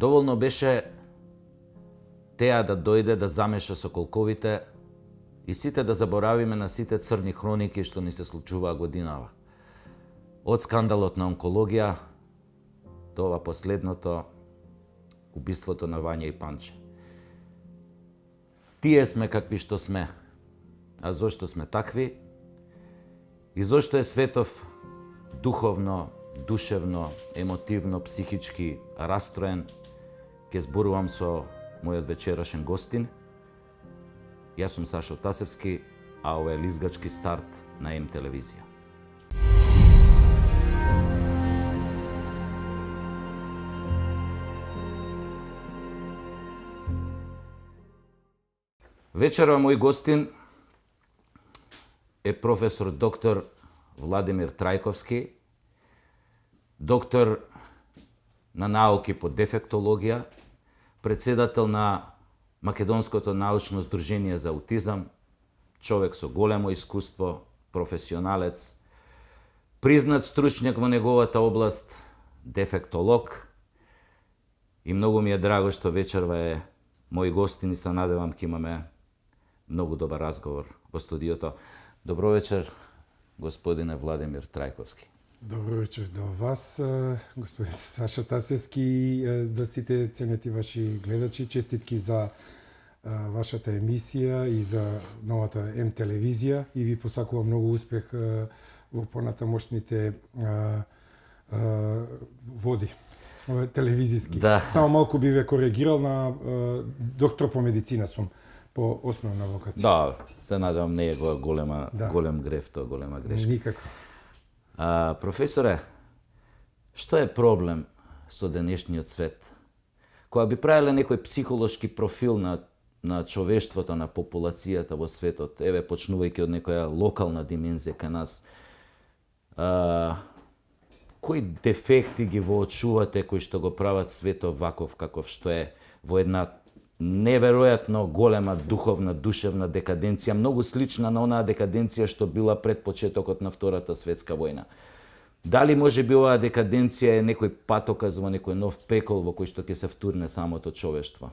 Доволно беше теа да дојде да замеша соколковите и сите да заборавиме на сите црни хроники што ни се случуваа годинава. Од скандалот на онкологија до ова последното убиството на Вања и Панче. Тие сме какви што сме. А зошто сме такви? И зошто е светов духовно, душевно, емотивно, психички растроен? Ке зборувам со мојот вечерашен гостин. Јас сум Сашо Тасевски, а ова е лизгачки старт на М телевизија. Вечера мој гостин е професор доктор Владимир Трајковски, доктор на науки по дефектологија, председател на Македонското научно здружение за аутизам, човек со големо искуство, професионалец, признат стручњак во неговата област, дефектолог, и многу ми е драго што вечерва е мој гостин и се надевам ќе имаме многу добар разговор во студиото. Добро вечер, господине Владимир Трајковски. Добро вечер до вас, господин Саша Тасевски, и до сите ценети ваши гледачи. Честитки за вашата емисија и за новата М телевизија и ви посакувам многу успех во понатамошните води телевизиски. Да. Само малку би ве коригирал, на доктор по медицина сум по основна вокација. Да, се надевам не е голем греф, тоа голема грешка. Никако. Професоре, што е проблем со денешниот свет? Кога би правиле некој психолошки профил на човештвото, на популацијата во светот, еве почнувајќи од некоја локална димензија кај нас, кои дефекти ги воочувате кои што го прават светот ваков каков што е, во една неверојатно голема духовна, душевна декаденција, многу слична на онаа декаденција што била пред почетокот на Втората светска војна. Дали може би оваа декаденција е некој патоказ во некој нов пекол во кој што ќе се втурне самото човештво?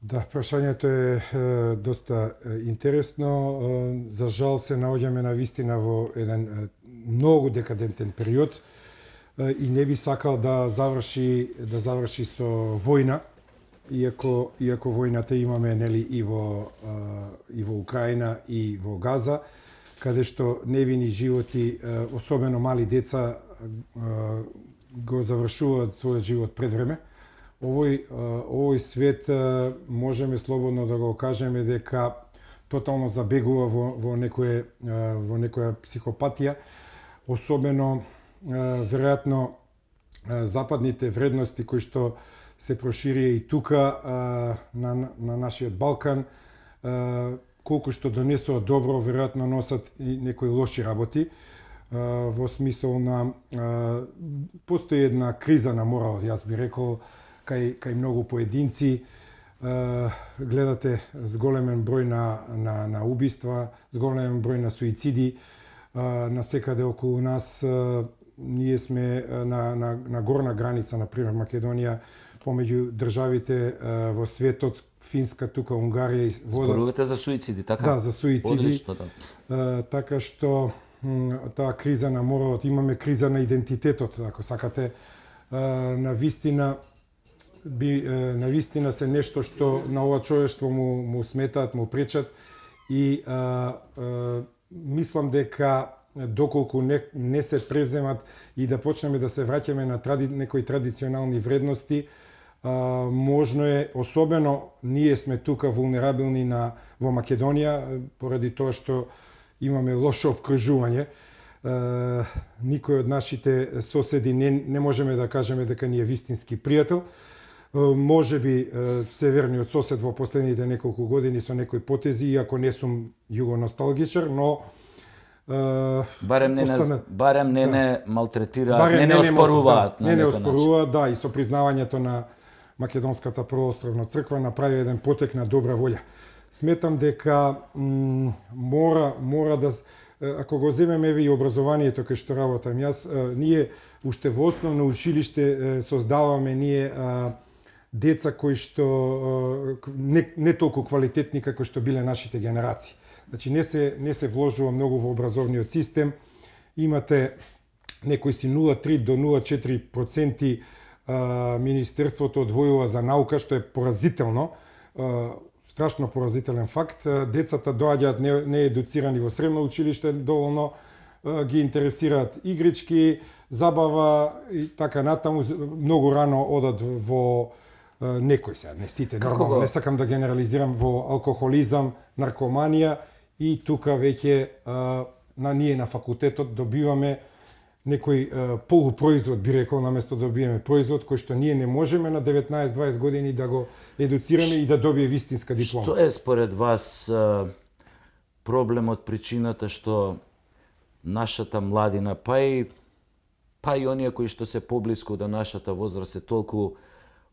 Да, прашањето е доста интересно. За жал се наоѓаме на вистина во еден многу декадентен период и не би сакал да заврши со војна. Иако војната имаме, нели, и во Украина и во Газа, каде што невини животи, особено мали деца, го завршуваат својот живот пред време. Овој свет можеме слободно да го кажеме дека тотално забегува во некоја психопатија, особено веројатно западните вредности кои што се проширија и тука на нашиот Балкан, колку што донесува добро, веројатно носат и некои лоши работи, во смисол на постои една криза на моралот, јас би рекол, кај многу поединци. Гледате зголемен број на убиства, зголемен број на суициди, насекаде околу нас. Ние сме на горна граница, например Македонија, помеѓу државите во светот, Финска, тука Унгарија. Зборувате за суициди, така? Да, за суициди. Одлично, да. Така што таа криза на моралот, имаме криза на идентитетот, ако сакате. На вистина се нешто што на ова човештво му сметаат, му пречат и мислам дека доколку не се преземат и да почнеме да се враќаме на некои традиционални вредности, можно е, особено ние сме тука вулнерабилни во Македонија, поради тоа што имаме лошо обкружување. Никој од нашите соседи не можеме да кажеме дека ни е вистински пријател. Може би северниот сосед во последните неколку години со некои потези, иако не сум југоносталгичар, но барем не малтретираат, не оспоруваат. Не оспоруваат, да, и со признавањето на Македонската православна црква направи еден потек на добра волја. Сметам дека мора да ако го земеме еве и образованието кај што работам јас, ние уште во основно училиште создаваме ние деца кои што не толку квалитетни како што биле нашите генерации. Значи не се вложува многу во образовниот систем. Имате некои си 0,3 до 0,4% Министерството одвојува за наука, што е поразително, страшно поразителен факт. Децата доаѓаат неедуцирани во средно училиште, доволно ги интересираат игрички, забава и така натаму, многу рано одат во некои сега, не сите, нормално, не сакам да генерализирам, во алкохолизам, наркоманија и тука веќе ние на факултетот добиваме некој полупроизвод, би рекол, наместо да добиеме производ кој што ние не можеме на 19-20 години да го едуцираме и да добие вистинска диплома. Што е според вас проблемот, причината што нашата младина, па и оние кои што се поблиску до нашата возраст се толку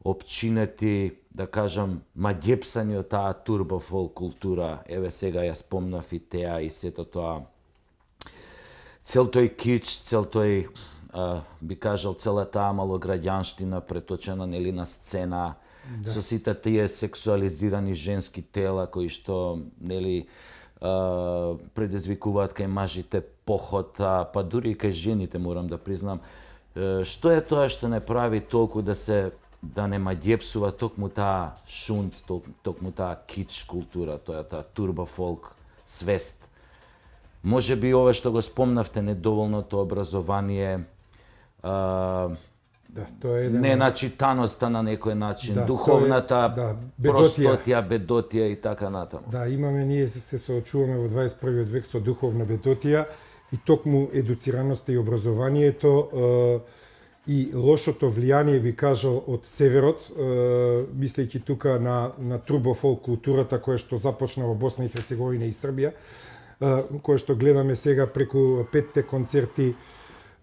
опчинети, да кажам, маѓепсани од таа турбофолк култура. Еве сега ја спомнав и теа и сето тоа. Цел тој кич, цел тој, би кажал, цела таа малограѓанштина преточена нели на сцена, со сите тие сексуализирани женски тела кои што нели предизвикуваат кај мажите похот, па дури и кај жените, морам да признам. Што е тоа што не прави толку да не маѓепсува токму таа шунт, токму таа кич култура, таа турбофолк свест? Може би ова што го спомнавте, недоволното образование, тоа е неначитаноста на некој начин, духовната простотија, бедотија и така натаму. Да, имаме, ние се соочуваме во 21 век со духовна бедотија и токму едуцираноста и образованието и лошото влијание, би кажал, од северот, мислејќи тука на турбофолк културата која што започна во Босна и Херцеговина и Србија, кое што гледаме сега преку 5 концерти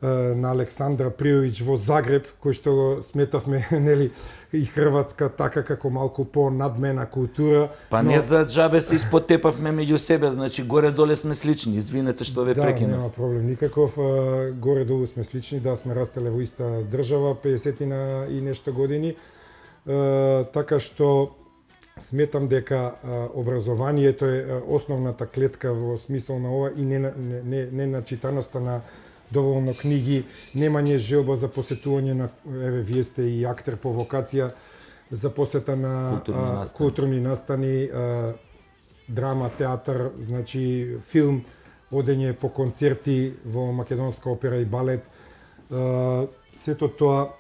на Александра Пријовиќ во Загреб, кој што го сметавме нели и Хрватска така како малку по-надмена култура. Па не за џабе се испотепавме меѓу себе, значи горе-доле сме слични. Извинете што ве прекинав. Да, нема проблем никаков. Горе-долу сме слични, да, сме растеле во иста држава 50 и нешто години. Така што сметам дека образованието е основната клетка во смисол на ова и не начитаноста на доволно книги, немање желба за посетување на, еве, вие сте и актер по вокација, за посета на културни настани, драма, театар, значи филм, одење по концерти во македонска опера и балет. Сето тоа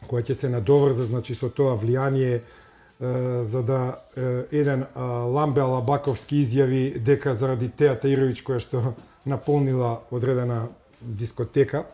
која ќе се надоврза, значи со тоа влијание, за да еден Ламбе Алабаковски изјави дека заради Теа Таировиќ која што наполнила одредена дискотека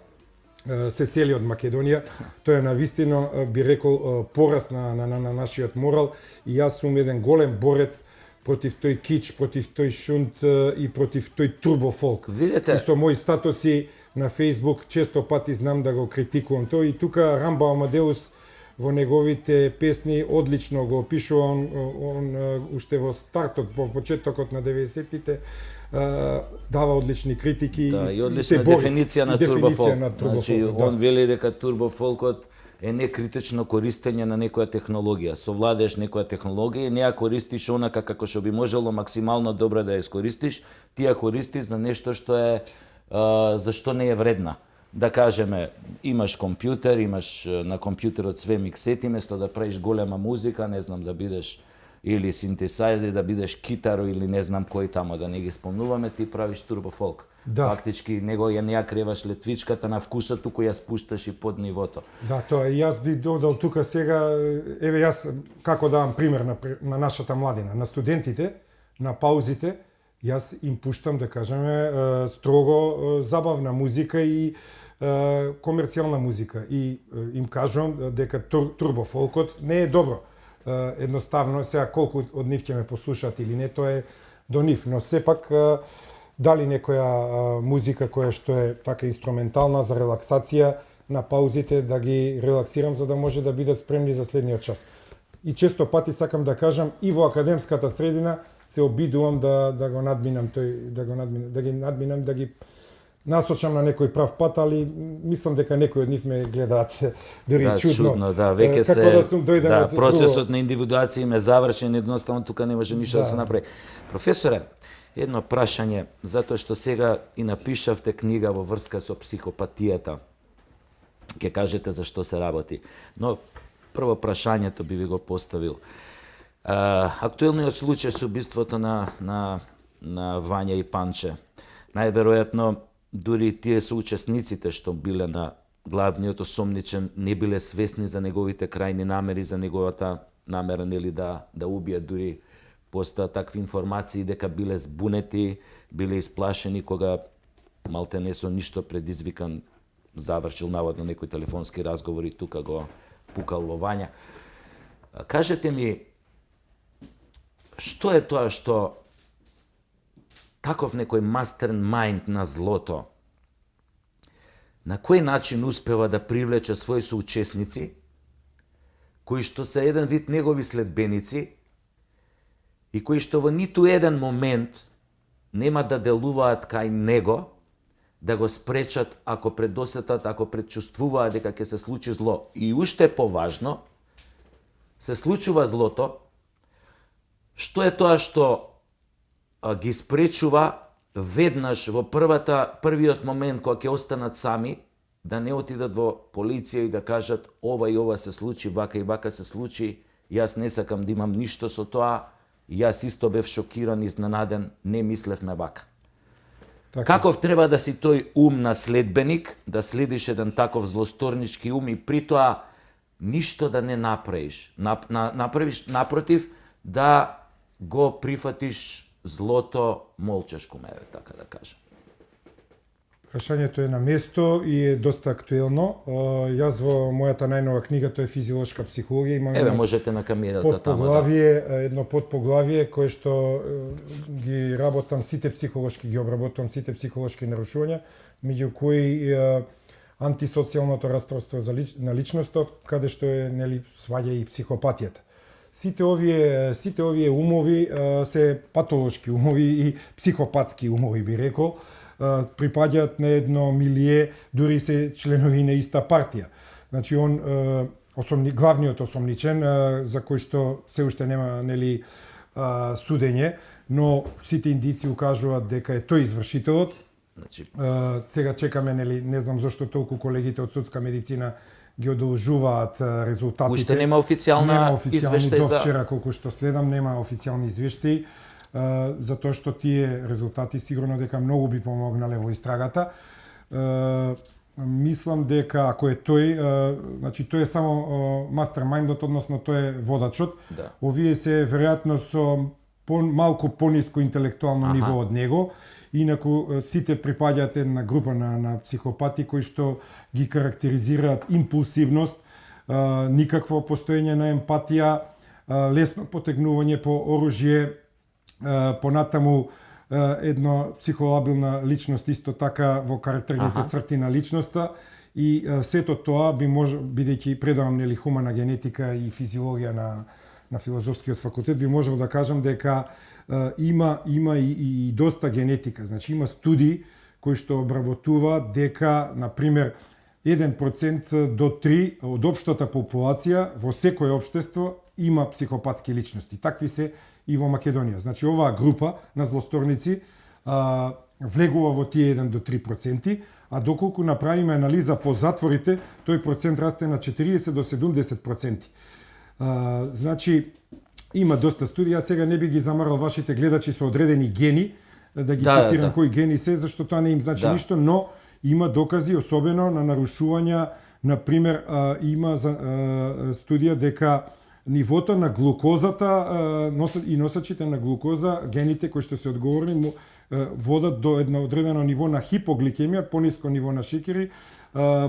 се сели од Македонија. Тоа е навистина, би рекол, пораз на нашиот морал и јас сум еден голем борец против тој кич, против тој шунт и против тој турбофолк. Видете? И со мои статуси на Facebook често пати знам да го критикувам тоа и тука Рамбо Амадеус во неговите песни одлично го опишува, он уште во стартот, во почетокот на 90-тите, дава одлични критики и одлична дефиниција на турбофолк. Значи, он вели дека турбофолкот е некритично користење на некоја технологија. Совладеш некоја технологија и не ја користиш онака како што би можело максимално добро да ја искористиш, ти ја користиш за нешто што е за што не е вредна. Да кажеме, имаш компјутер, имаш на компјутерот све миксети, место да правиш голема музика, не знам, да бидеш или синтесајзер, да бидеш китаро или не знам кој тамо, да не ги спомнуваме, ти правиш турбофолк. Да. Фактички него не ја креваш летвичката на вкусот, туку ја спушташ и под нивото. Да, тоа и јас би додал тука сега, еве јас како давам пример на нашата младина, на студентите, на паузите, јас им пуштам, да кажеме, строго забавна музика и комерцијална музика и им кажувам дека турбофолкот не е добро. Едноставно, сега колку од нив ќе ме послушаат или не, тоа е до нив, но сепак дали некоја музика која што е така инструментална за релаксација на паузите, да ги релаксирам за да може да бидат спремни за следниот час. И често пати сакам да кажам и во академската средина се обидувам да го надминам да ги насочам на некој прав пат, али мислам дека некои од нив ме гледаат дури Да, чудно. да, веќе се Како да сум дојден да, од процесот на индивидуација им е завршен, едноставно тука не може ништо да се направи. Професоре, едно прашање, затоа што сега и напишавте книга во врска со психопатијата. Ќе кажете за што се работи. Но прво прашањето би ви го поставил. Актуелниот случај со убиството на Вања и Панче. Најверојатно дури тие соучесниците што биле на главниот осомничен не биле свесни за неговите крајни намери, за неговата намера нели да убијат, дури постојат такви информации дека биле збунети, биле исплашени кога малте не со ништо предизвикан завршил наводно некој телефонски разговор и тука го пукал во Вања. Кажете ми, што е тоа што таков некој мастермајнд на злото на кој начин успева да привлече своји соучесници, кои што се еден вид негови следбеници и кои што во ниту еден момент нема да делуваат кај него, да го спречат ако предосетат, ако предчувствуваат дека ќе се случи зло. И уште поважно, се случува злото, што е тоа што ги спречува веднаш во првиот момент кога ќе останат сами, да не отидат во полиција и да кажат ова и ова се случи, вака и вака се случи, јас не сакам да имам ништо со тоа, јас исто бев шокиран, изненаден, не мислевме вака. Така. Каков треба да си тој ум на следбеник, да следиш еден таков злосторнички ум и при тоа ништо да не направиш. Направиш напротив, да го прифатиш злото молчешко, така да кажам. Прашањето е на место и е доста актуелно. Јас во мојата најнова книга, тоа е физиолошка психологија, имам Еве, можете на камерата таму. Едно подпоглавие кое што ги работам сите психолошки, ги обработувам сите психолошки нарушувања, меѓу кои антисоцијалното расстройство на личноста, каде што е нели сваѓа и психопатијата. Сите овие умови се патолошки умови и психопатски умови, би рекол, припаѓаат на едно милие, дури се членови на иста партија. Значи главниот осомничен, за кој што се уште нема нели судење, но сите индици укажуваат дека е тој извршителот. Значи, сега чекаме, нели, не знам зошто толку колегите од судска медицина ги одолжуваат резултатите. Уште нема официјална извештај до за... вчера, колку што следам, нема официјални извештаи, затоа што тие резултати сигурно дека многу би помогнале во истрагата. Мислам дека ако е тој, значи тој е само мастермајндот, односно тој е водачот. Да. Овие се веројатно со малку пониско интелектуално ниво од него. Инаку сите припаѓаат една група на психопати кои што ги карактеризираат импулсивност, никакво постоење на емпатија, лесно потегнување по оружје, понатаму едно психолабилна личност исто така во карактерните црти на личноста и сето тоа би бидејќи предавам нели хумана генетика и физиологија на филозофскиот факултет, би можел да кажам дека има и доста генетика. Значи има студии кои што обработуваат дека, например, 1% до 3% од општата популација во секој општество има психопатски личности. Такви се и во Македонија. Значи оваа група на злосторници влегува во тие 1 до 3%, а доколку направиме анализа по затворите, тој процент расте на 40 до 70%. Значи има доста студии, а сега не би ги замарал вашите гледачи со одредени гени, да ги цитирам кои гени се, зашто тоа не им значи ништо, но има докази, особено на нарушувања, например, има студија дека нивото на глукозата и носачите на глукоза, гените кои што се одговорни, водат до едно одредено ниво на хипогликемија, пониско ниво на шеќери.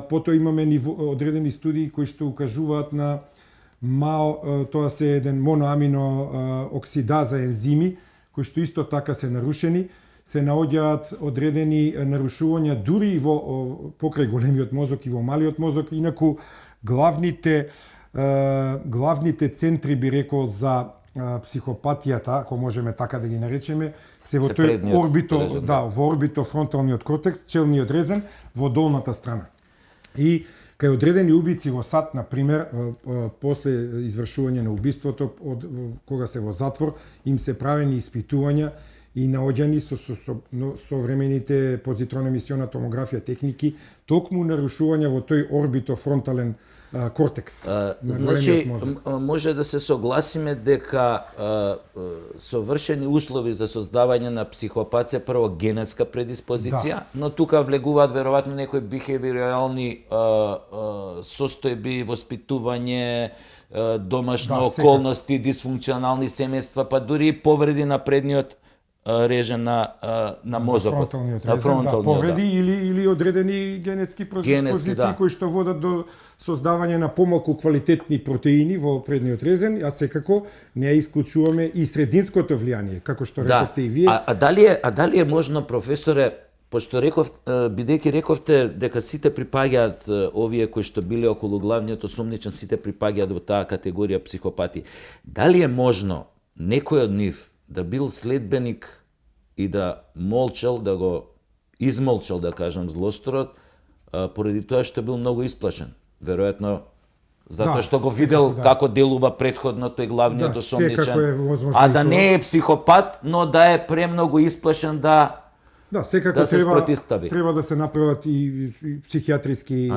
Потоа имаме одредени студии кои што укажуваат на тоа се еден моноамино оксидаза ензими, кои што исто така се нарушени, се наоѓаат одредени нарушувања дури и во покрај големиот мозок и во малиот мозок. Инаку главните центри, би рекол, за психопатијата, ако можеме така да ги наречеме, се во Се тој предниот орбито, резен, да, во орбитофронталниот кортекс, челниот резен во долната страна. И кај одредени убици во САД, на пример, после извршување на убиството, кога се во затвор, им се правени испитувања и наоѓани со современите позитронно-емисиона томографија техники, токму нарушувања во тој орбитофронтален кортекс. Значи, може да се согласиме дека совршени услови за создавање на психопатија, прво генетска предиспозиција, но тука влегуваат веројатно некои бихевиорални состојби, воспитување, домашно околности, дисфункционални семејства, па дури и повреди на предниот режен на мозокот, на фронталниот повреди или одредени генетски предиспозиции кои што водат до создавање на помалку квалитетни протеини во предниот резен, а секако не ја исклучуваме и срединското влијание, како што рековте и вие. А дали е можно, професоре, пошто бидејќи рековте дека сите припаѓаат, овие кои што биле околу главниот осумничен, сите припаѓаат во таа категорија психопати, дали е можно некој од нив да бил следбеник и да молчал, да го измолчал, да кажам, злосторот, поради тоа што бил многу исплашен. Веројатно, затоа што го видел како делува претходно тој главниот осумничен, а да не е психопат, но да е премногу исплашен да секако се спротистави. Треба да се направат и психијатриски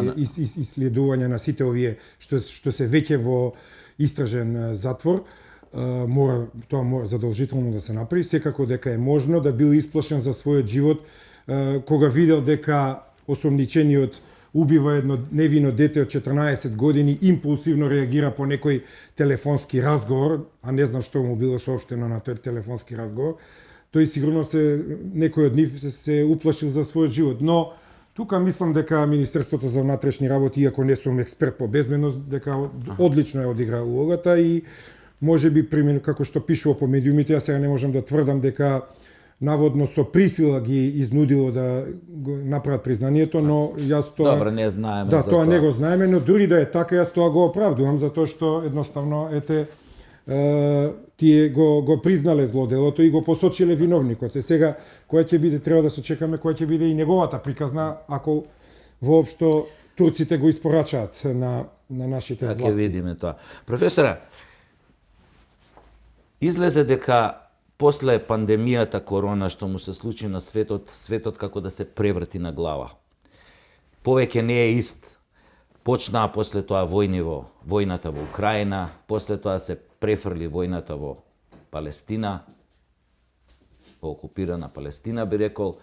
исследувања на сите овие што се веќе во истражен затвор. Тоа мора задолжително да се направи, секако дека е можно да бил исплашен за својот живот кога видел дека осумничениот убива едно невино дете од 14 години, импулсивно реагира по некој телефонски разговор, а не знам што му било соопштено на тој телефонски разговор, тој сигурно некој од нив се уплашил за својот живот. Но тука мислам дека Министерството за внатрешни работи, иако не сум експерт по безбедност, дека одлично ја одигра улогата и може би, како што пишува по медиумите, јас сега не можам да тврдам дека наводно со присила ги изнудило да го направат признанието, но јас тоа... Добро, не знаеме за тоа. Да, тоа не го знаеме, но дури да е така, јас тоа го оправдувам, затоа што едноставно, тие го признале злоделото и го посочиле виновникот. Сега, која ќе биде, треба да се чекаме, која ќе биде и неговата приказна, ако воопшто турците го испорачаат на нашите власти. Ќе видиме тоа. Професоре, излезе дека после пандемијата корона што му се случи на светот како да се преврти на глава. Повеќе не е ист. Почнаа после тоа војната во Украина, после тоа се префрли војната во Палестина, во окупирана Палестина би рекол,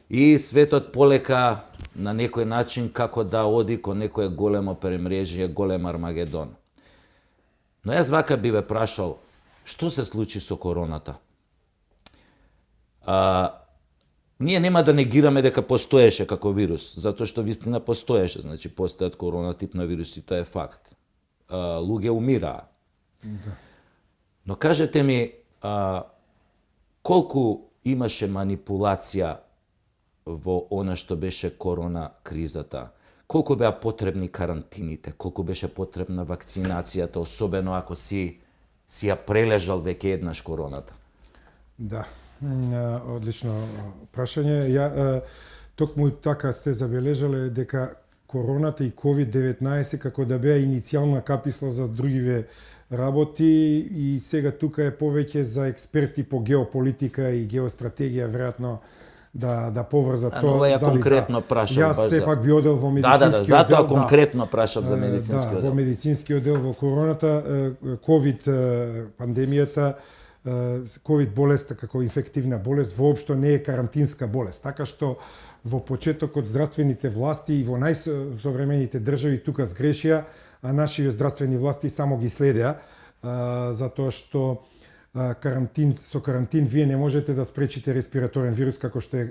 и светот полека на некој начин како да оди кон некое големо премрежје, голем Армагедон. Но јас вака би ве прашал, што се случи со короната? Ние нема да негираме дека постоеше како вирус, затоа што вистина постоеше, значи постојат коронатипна вируси, тоа е факт. Луѓе умираа. Да. Но кажете ми, колку имаше манипулација во она што беше корона кризата? Колку беа потребни карантините? Колку беше потребна вакцинацијата, особено ако си ја прележал веќе еднаш короната? Да, одлично прашање. Токму така сте забележале дека короната и COVID-19 како да беа иницијална каписла за другиве работи и сега тука е повеќе за експерти по геополитика и геостратегија, веројатно да поврзат тоа. Но ја конкретно прашав. Јас сепак би одел во медицински одел. Затоа конкретно прашав за медицински одел. Во медицински одел во короната, ковид пандемијата, ковид болеста како инфективна болест воопшто не е карантинска болест, така што во почетокот здравствените власти и во најсовремените држави тука сгрешија, а нашите здравствени власти само ги следеа, затоа што со карантин вие не можете да спречите респираторен вирус како што е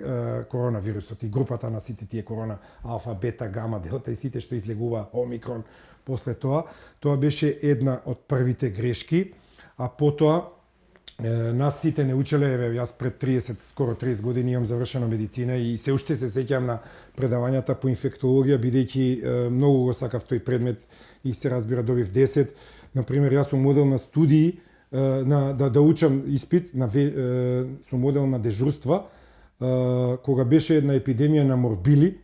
коронавирусот и групата на сите тие корона, алфа, бета, гама, делта и сите што излегува омикрон после тоа. Тоа беше една од првите грешки, а потоа нас сите не учеле, јас пред 30, скоро 30 години имам завршено медицина и се уште се сеќам на предавањата по инфектологија, бидејќи многу го сакав тој предмет и се разбира добив 10. Например, јас сум модел на студии да учам испит со модел на дежурства, кога беше една епидемија на морбили,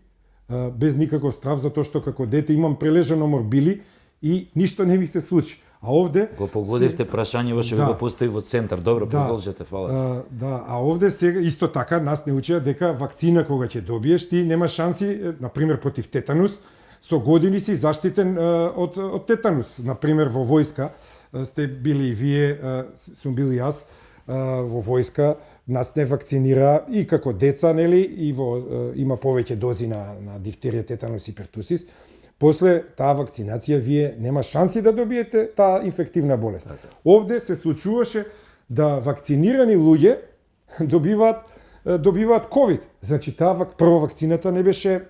без никаков страв, затоа што како дете имам прележано морбили и ништо не ми се случи. А овде го погодивте прашањево што ви го постави во центар. Добро, продолжете, фала. А овде сега исто така нас не учеа дека вакцина кога ќе добиеш ти нема шанси, на пример против тетанус, со години си заштитен од тетанус. На пример во војска сте били и вие, сум бил и јас во војска, нас не вакцинира и како деца, нели, и има повеќе дози на дифтерија, тетанус и пертусис. После таа вакцинација вие нема шанси да добиете таа инфективна болест. Овде се случуваше да вакцинирани луѓе добиваат ковид. Значи прво вакцината не беше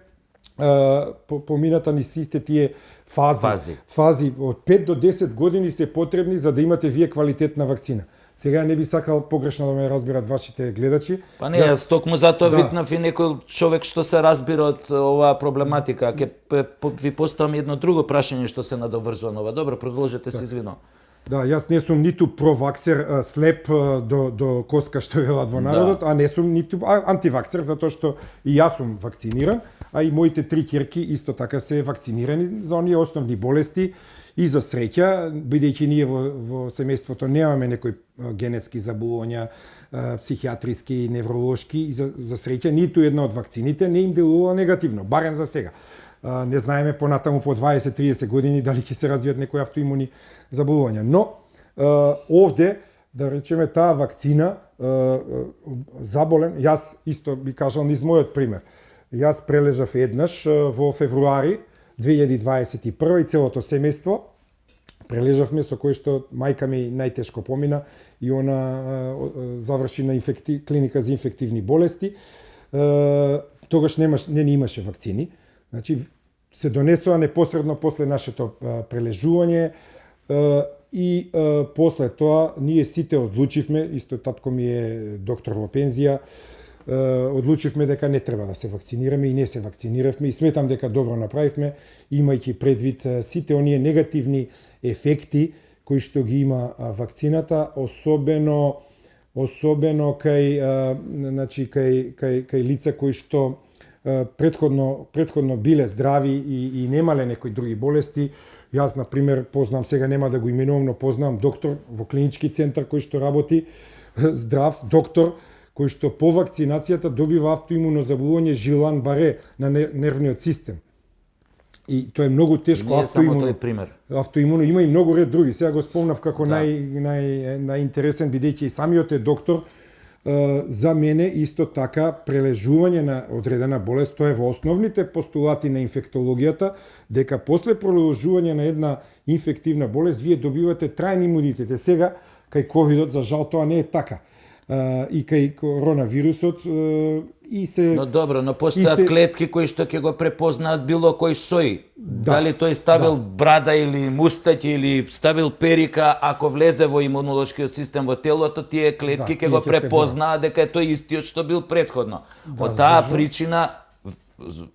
помината ни сите тие фази од 5 до 10 години се потребни за да имате вие квалитетна вакцина. Сега не би сакал погрешно да ме разберат вашите гледачи. Па не, јас токму затоа викнав и некој човек што се разбира од оваа проблематика. Ќе ви поставам едно друго прашање што се надоврзува на ова. Добро, продолжете, се извинувам. Да, јас не сум ниту проваксер, слеп до коска што велат во народот, а не сум ниту антиваксер, затоа што и јас сум вакциниран, а и моите 3 ќерки исто така се вакцинирани за оние основни болести. И за среќа, бидејќи ние во семејството немаме некои генетски заболувања, психијатриски, невролошки, и за среќа ниту една од вакцините не им делува негативно, барем за сега. Не знаеме понатаму по 20-30 години дали ќе се развијат некои автоимуни заболувања. Но овде, да речеме, таа вакцина заболен, јас исто би кажал низ мојот пример. Јас прележав еднаш во февруари 2021 и целото семејство прележавме, со кој што мајка ми најтешко помина и она заврши на клиника за инфективни болести. Тогаш не имаше вакцини. Значи се донесоа непосредно после нашето прележување и после тоа ние сите одлучивме, исто татко ми е доктор во пензија, одлучивме дека не треба да се вакцинираме и не се вакциниравме и сметам дека добро направивме, имајќи предвид сите оние негативни ефекти кои што ги има вакцината, особено кај лица кои што предходно биле здрави и немале некои други болести. Јас, на пример, познам, сега нема да го именувам, но познам доктор во клинички центар кој што работи, здрав доктор, кој што по вакцинацијата добива автоимуно заболување Жилан-Баре на нервниот систем. И тоа е многу тешко автоимуно. Само тој пример. Автоимуно има и многу ред други. Сега го спомнав како најинтересен, бидејќи и самиот е доктор. За мене исто така прележување на одредена болест, тоа е во основните постулати на инфектологијата, дека после прележување на една инфективна болест вие добивате трајни имунитет. Сега кај ковидот за жал тоа не е така. И кај коронавирусот и се... Но добро, но постојат клетки кои што ќе го препознаат било кој сој. Дали тој ставил брада или мустаќ или ставил перика, ако влезе во имунолошкиот систем во телото, тие клетки ќе го препознаат дека е тој истиот што бил претходно. Од таа причина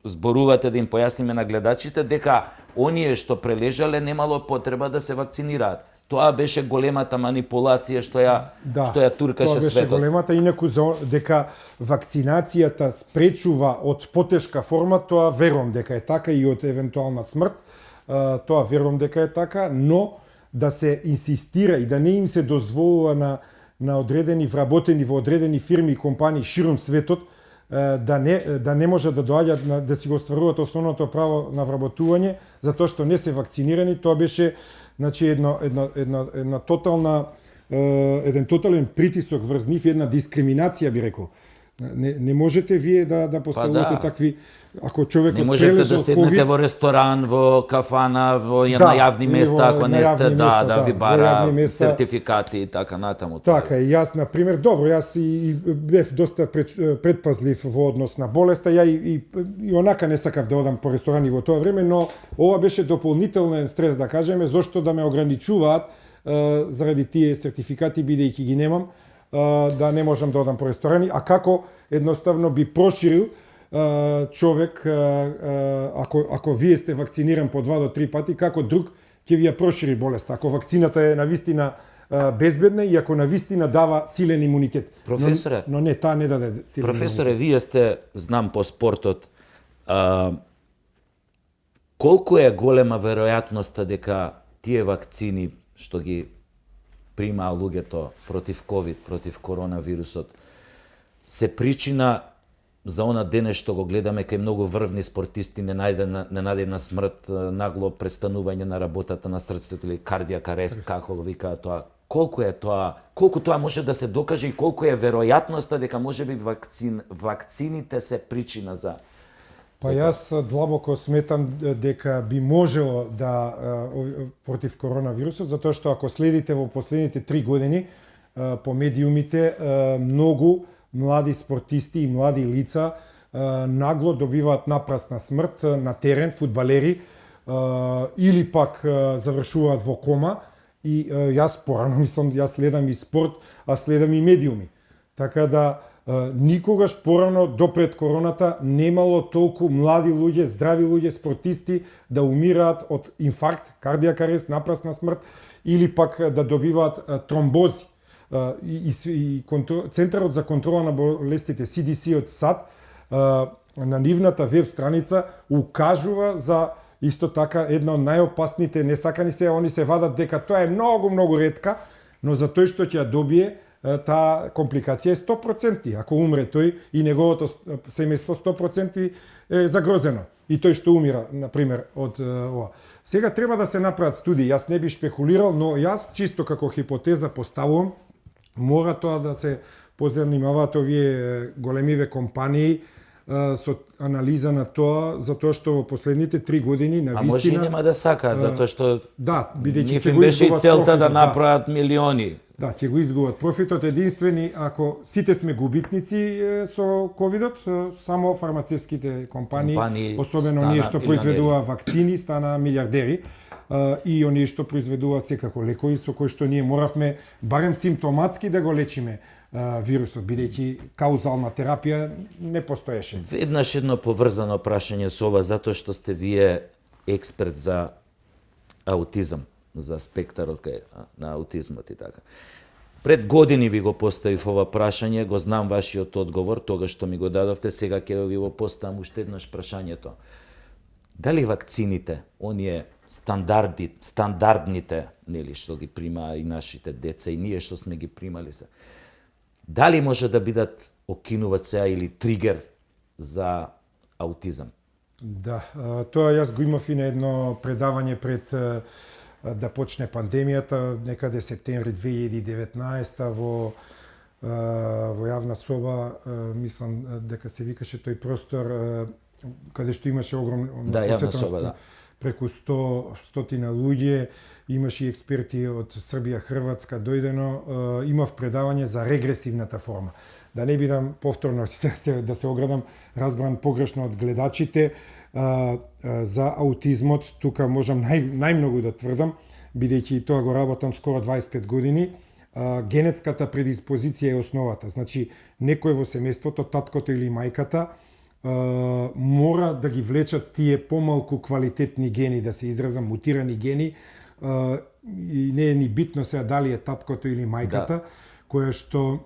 зборувате да им појасниме на гледачите дека оние што прележале немало потреба да се вакцинираат. Тоа беше големата манипулација што ја туркаше светот. Тоа беше големата, инаку дека вакцинацијата спречува од потешка форма, тоа верувам дека е така и од евентуална смрт, тоа верувам дека е така, но да се инсистира и да не им се дозволува на одредени вработени во одредени фирми и компании ширум светот да не може да доаѓаат да си го остваруваат основното право на вработување затоа што не се вакцинирани, тоа беше една тотална еден тотален притисок врз нив, една дискриминација би рекол. Не можете вие да поставувате такви, ако човекот не можете да седнете COVID, во ресторан, во кафана, на јавни места, ако не сте да ви бара сертификати и така натаму. Така, и јас, на пример, добро, јас и бев доста предпазлив во однос на болеста, ја и онака не сакав да одам по ресторани во тоа време, но ова беше дополнителен стрес, да кажеме, зошто да ме ограничуваат заради тие сертификати, бидејќи ги немам, да не можам да одам по ресторани, а како едноставно би проширил човек, ако вие сте вакциниран по 2 до 3 пати, како друг ќе ви ја прошири болест. Ако вакцината е навистина безбедна и ако навистина дава силен имунитет. Професоре, но не, таа не даде силен Професоре, имунитет. вие сте, знам по спортот, колку е голема веројатноста дека тие вакцини што ги примаа луѓето против ковид, против коронавирусот, се причина за она дене што го гледаме кај многу врвни спортисти ненадена смрт, нагло престанување на работата на срцето или кардиак арест, како го викаат тоа. Колку тоа може да се докаже и колку е веројатноста дека можеби вакцините се причина за Па јас длабоко сметам дека би можело да против коронавирусот, затоа што ако следите во последните 3 години по медиумите, многу млади спортисти и млади лица нагло добиваат напрасна смрт на терен, фудбалери, или пак завршуваат во кома. И јас порано мислам, јас следам и спорт, а следам и медиуми. Така да никогаш порано допред короната немало толку млади луѓе, здрави луѓе, спортисти да умираат од инфаркт, кардиак арест, напрасна смрт или пак да добиваат тромбози. Центарот за контрола на болестите CDC од САД на нивната веб страница укажува за исто така една од најопасните несакани се, они се вадат дека тоа е многу ретка, но за тој што ќе ја добие таа компликација е 100%. Ако умре тој и неговото семејство 100% е загрозено. И тој што умира, на пример, од ова. Сега треба да се направат студии. Јас не би шпекулирал, но јас чисто како хипотеза поставувам, мора тоа да се позанимаваат овие големиве компании со анализа на тоа, затоа што во последните 3 години на вистина... А може и нема да сака, затоа што да, бидејќи нив им беше и целта да направат милиони. Да, ќе го изгубат профитот. Единствени, ако сите сме губитници со ковидот, само фармацевските компании особено оние што произведува вакцини, стана милиардери. И оние што произведува секако лекови со кои што ние моравме барем симптоматски да го лечиме вирусот, бидејќи каузална терапија не постоеше. Веднаш едно поврзано прашање со ова, затоа што сте вие експерт за аутизам, за спектарот на аутизмот и така. Пред години ви го поставив ова прашање, го знам вашиот одговор, тога што ми го дадовте, сега ќе ви го поставам уште еднаш прашањето. Дали вакцините, оние стандардните, нели, што ги примаа и нашите деца и ние што сме ги примали се, дали може да бидат окинуваат сега или тригер за аутизам? Да, тоа јас го имав и на едно предавање пред да почне пандемијата, некаде септември 2019 во јавна соба, мислам дека се викаше тој простор каде што имаше огромна посетеност, преку 100 луѓе, имаше и експерти од Србија, Хрватска, дојдено, имав предавање за регресивната форма. Да не бидам повторно да се оградам, разбран погрешно од гледачите, за аутизмот, тука можам најмногу да тврдам, бидејќи тоа го работам скоро 25 години, генетската предиспозиција е основата. Значи, некој во семејството, таткото или мајката, мора да ги влечат тие помалку квалитетни гени, да се изразам, мутирани гени, и не е ни битно сега дали е таткото или мајката, кој што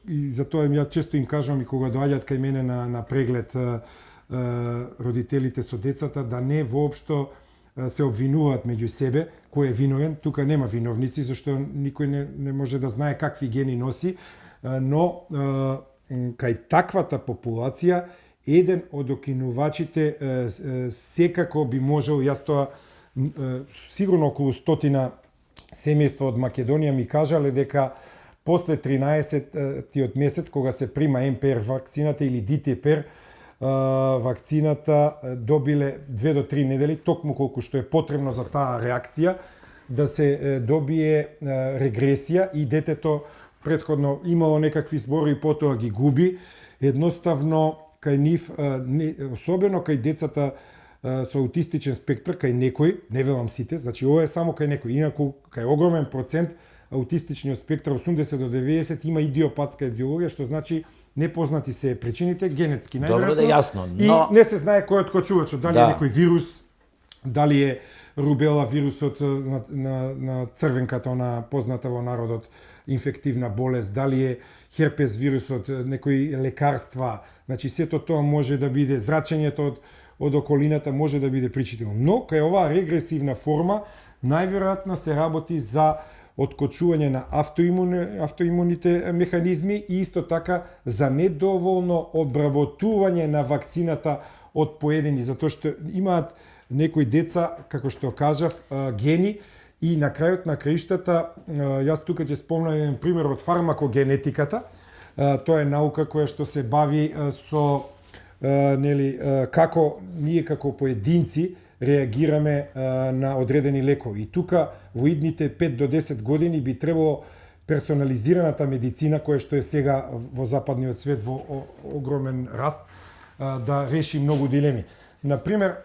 и затоа ја често им кажувам и кога доаѓаат кај мене на преглед родителите со децата, да не воопшто се обвинуваат меѓу себе кој е виновен. Тука нема виновници, зашто никој не може да знае какви гени носи, но кај таквата популација еден од окинувачите секако би можел, јас тоа сигурно околу 100 семејства од Македонија ми кажале дека после 13-тиот месец, кога се прима МПР вакцината или ДТПР вакцината, добиле 2 до 3 недели, токму колку што е потребно за таа реакција, да се добие регресија и детето претходно имало некакви зборови и потоа ги губи. Едноставно, кај нив, особено кај децата со аутистичен спектар, кај некој, не велам сите, значи ова е само кај некој, инаку кај огромен процент аутистичниот спектар, 80 до 90, има идиопатска идеологија, што значи непознати се причините, генетски најверојатно. Добро да јасно, но... И не се знае кој е откочувачот, дали е некој вирус, дали е рубела вирусот на црвенката, она позната во народот инфективна болест, дали е херпес вирусот, некои лекарства, значи сето тоа може да биде зрачењето од околината може да биде причинител. Но кај оваа регресивна форма најверојатно се работи за откочување на автоимуните механизми и исто така за недоволно обработување на вакцината од поедени, затоа што имаат некои деца, како што кажав, гени и на крајот на краиштата, јас тука ќе спомнам еден пример од фармакогенетиката. Тоа е наука која што се бави со како ние како поединци реагираме на одредени лекови. И тука во идните 5 до 10 години би требало персонализираната медицина, која што е сега во западниот свет во огромен раст, да реши многу дилеми. Например,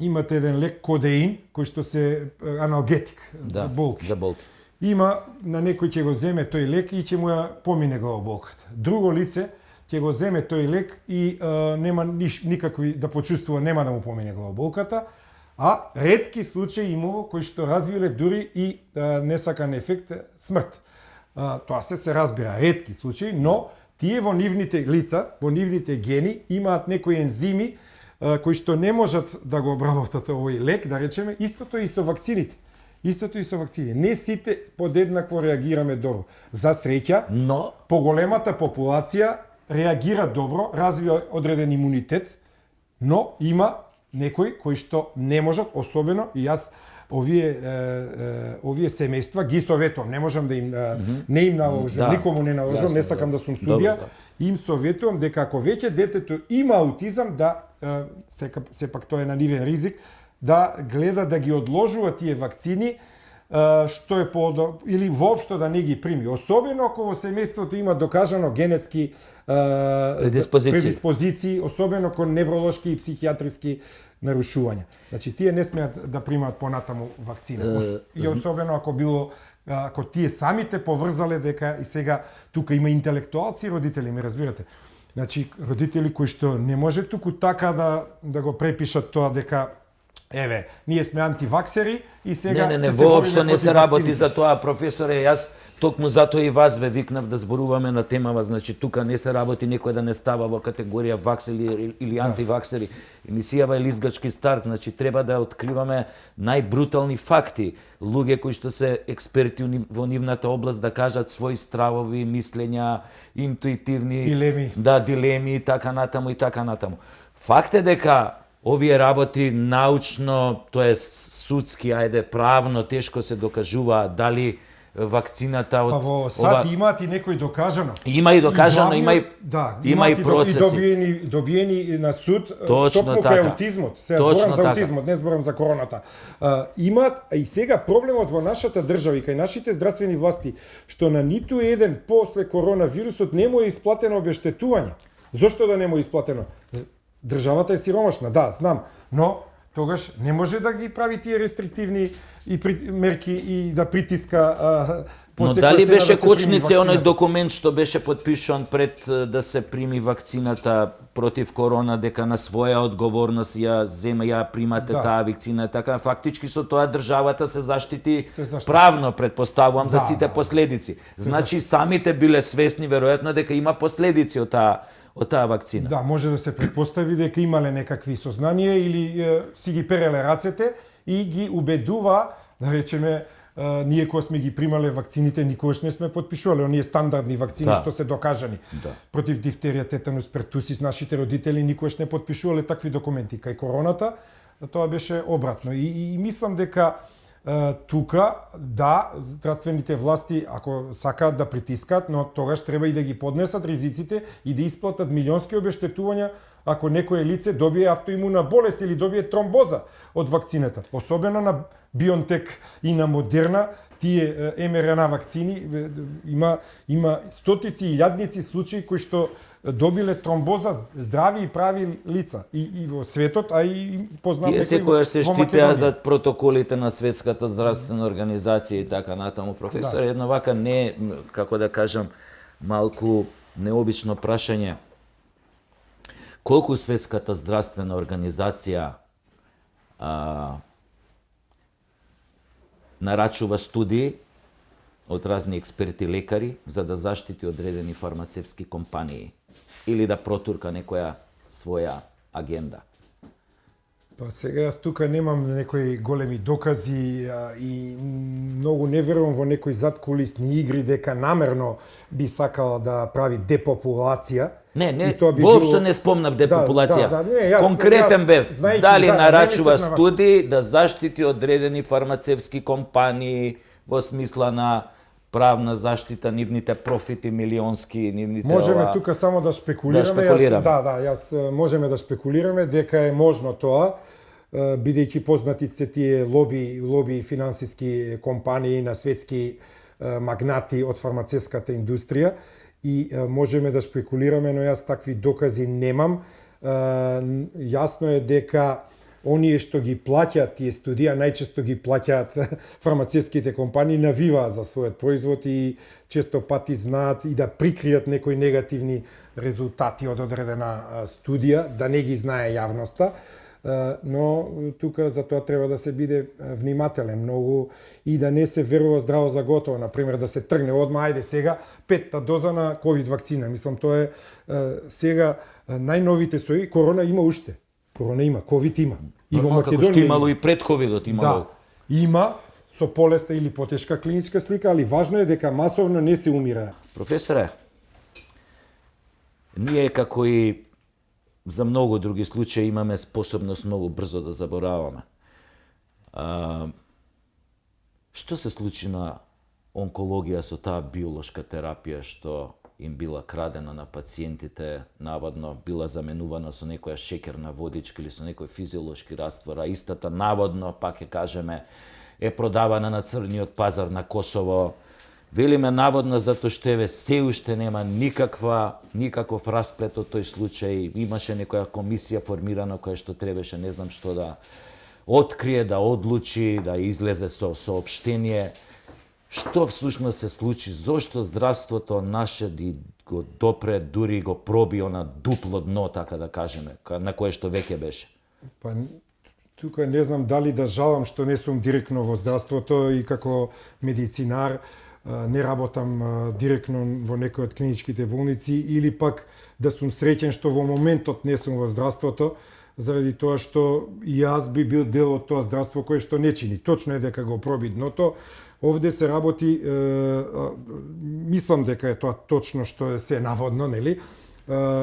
имате еден лек кодеин, кој што се аналгетик за болки. За болки. Има, на некој ќе го земе тој лек и ќе му ја помине главоболката. Друго лице ќе го земе тој лек и нема никакви да почувствува, нема да му помине главоболката, а ретки случаи имало кои што развиле дури и несакан ефект смрт. Тоа се разбира, ретки случаи, но тие во нивните лица, во нивните гени имаат некои ензими кои што не можат да го обработат овој лек, да речеме, истото и со вакцините. Истото и со вакцини. Не сите подеднакво реагираме добро. За среќа, но поголемата популација реагира добро, развива одреден имунитет, но има некои кои што не можат, особено и јас овие семејства ги советувам, не можам да им не им наложам, никому не наложам, не сакам да сум судија, им советувам дека ако веќе детето има аутизам, да сепак тоа е на нивен ризик, да гледа да ги одложува тие вакцини, што е или воопшто да не ги прими. Особено ако во семејството има докажано генетски предиспозиции, особено кон невролошки и психијатриски нарушувања. Значи, тие не смеат да примаат понатаму вакцина. И особено ако тие самите поврзале дека и сега тука има интелектуалци родители, ми разбирате. Значи, родители кои што не може туку така да го препишат тоа дека еве, ние сме антиваксери и сега Не, воопшто не се работи за тоа, професоре, јас токму затоа и вас ве викнав да зборуваме на темава, значи тука не се работи некој да не става во категорија ваксери или антиваксери. Емисијава е лизгачки старт, значи треба да откриваме најбрутални факти, луѓе кои што се експерти во нивната област да кажат своји стравови, мислења, интуитивни дилеми и така натаму и така натаму. Факт е дека овие работи научно, тоа е судски, правно тешко се докажуваат дали вакцината од во САД имаат и некои докажано. Има и докажано, има и процеси. И добиени на суд токму кај аутизмот. Сега зборам за аутизмот, не зборам за короната. Имаат и сега проблемот во нашата држава и кај нашите здравствени власти што на ниту еден после коронавирусот не му е исплатено обештетување. Зошто да не му е исплатено? Државата е сиромашна, да, знам, но тогаш не може да ги прави тие рестриктивни мерки и да притиска Но дали беше кочница оној документ што беше подпишан пред да се прими вакцината против корона, дека на своја одговорност ја примате таа вакцина, така фактички со тоа државата се заштити правно, предпоставувам, за сите последици. Значи самите биле свесни веројатно дека има последици од таа вакцина. Да, може да се предпостави дека имале некакви сознанија или си ги переле рацете и ги убедува, да речеме, ние кога сме ги примале вакцините никогаш не сме подпишувале оние стандардни вакцини што се докажани. Против дифтерија, тетанус, пертусис, нашите родители никогаш не подпишувале такви документи. Кај короната тоа беше обратно. И мислам дека тука, да, здравствените власти, ако сакаат да притискаат, но тогаш треба и да ги поднесат ризиците и да исплатат милионски обештетувања ако некое лице добие автоимуна болест или добие тромбоза од вакцината. Особено на BioNTech и на Moderna, тие МРНА вакцини, има стотици и илјадници случаи кои што добиле тромбоза здрави и прави лица и во светот, а и познати тие секојаш се штитеа за протоколите на Светската здравствена организација и така натаму. Професор, едно вака не, како да кажам, малку необично прашање. Колку Светската здравствена организација нарачува студии од разни експерти лекари за да заштити одредени фармацевски компании или да протурка некоја своја агенда. Па сега јас тука немам некои големи докази и многу не верувам во некои задкулисни игри дека намерно би сакала да прави депопулација. Не, И тоа би воопшто било- не спомнав депопулација. не, Конкретен бев. знаејќи, Дали не нарачува мислев на вас. студии да заштити одредени фармацевски компании во смисла на правна заштита, нивните профити милионски, нивните Можеме ова... тука само да спекулираме. Да спекулираме. Јас можеме да спекулираме дека е можно тоа, бидејќи познати се тие лоби финансиски компании на светски магнати од фармацевската индустрија и можеме да спекулираме, но јас такви докази немам. Јасно е дека оние што ги плаќаат тие студии, а најчесто ги плаќаат фармацевските компании, навиваат за својот производ и често пати знаат и да прикријат некои негативни резултати од одредена студија, да не ги знае јавноста. Но тука за тоа треба да се биде внимателен многу и да не се верува здраво за готово, например да се тргне одма, ајде сега 5-та доза на ковид вакцина. Мислам тоа е сега најновите сои, корона има уште. Корона има, ковид има. И во Нормално, како Македонија што имало и пред ковидот, имало. Да, има со полесна или потешка клиничка слика, али важно е дека масовно не се умира. Професоре, ние како и за многу други случаи имаме способност многу брзо да забораваме. Што се случи на онкологија со таа биолошка терапија што им била крадена на пациентите, наводно била заменувана со некоја шеќерна водичка или со некој физиолошки раствор, а истата наводно, пак ќе кажеме, е продавана на црниот пазар на Косово. Велиме наводно затоа што еве се уште нема никаков расплет од тој случај. Имаше некоја комисија формирана која што требаше не знам што да открие, да одлучи, да излезе со соопштение. Што всушност се случи? Зошто здравството наше го допре, дури го проби на дупло дно, така да кажеме, на кое што веќе беше? Па тука не знам дали да жалам што не сум директно во здравството и како медицинар не работам директно во некој од клиничките болници или пак да сум среќен што во моментот не сум во здравството, заради тоа што и јас би бил дел од тоа здравство кое што не чини. Точно е дека го проби дното. Овде се работи, мислам дека е тоа точно што се наводно, нели?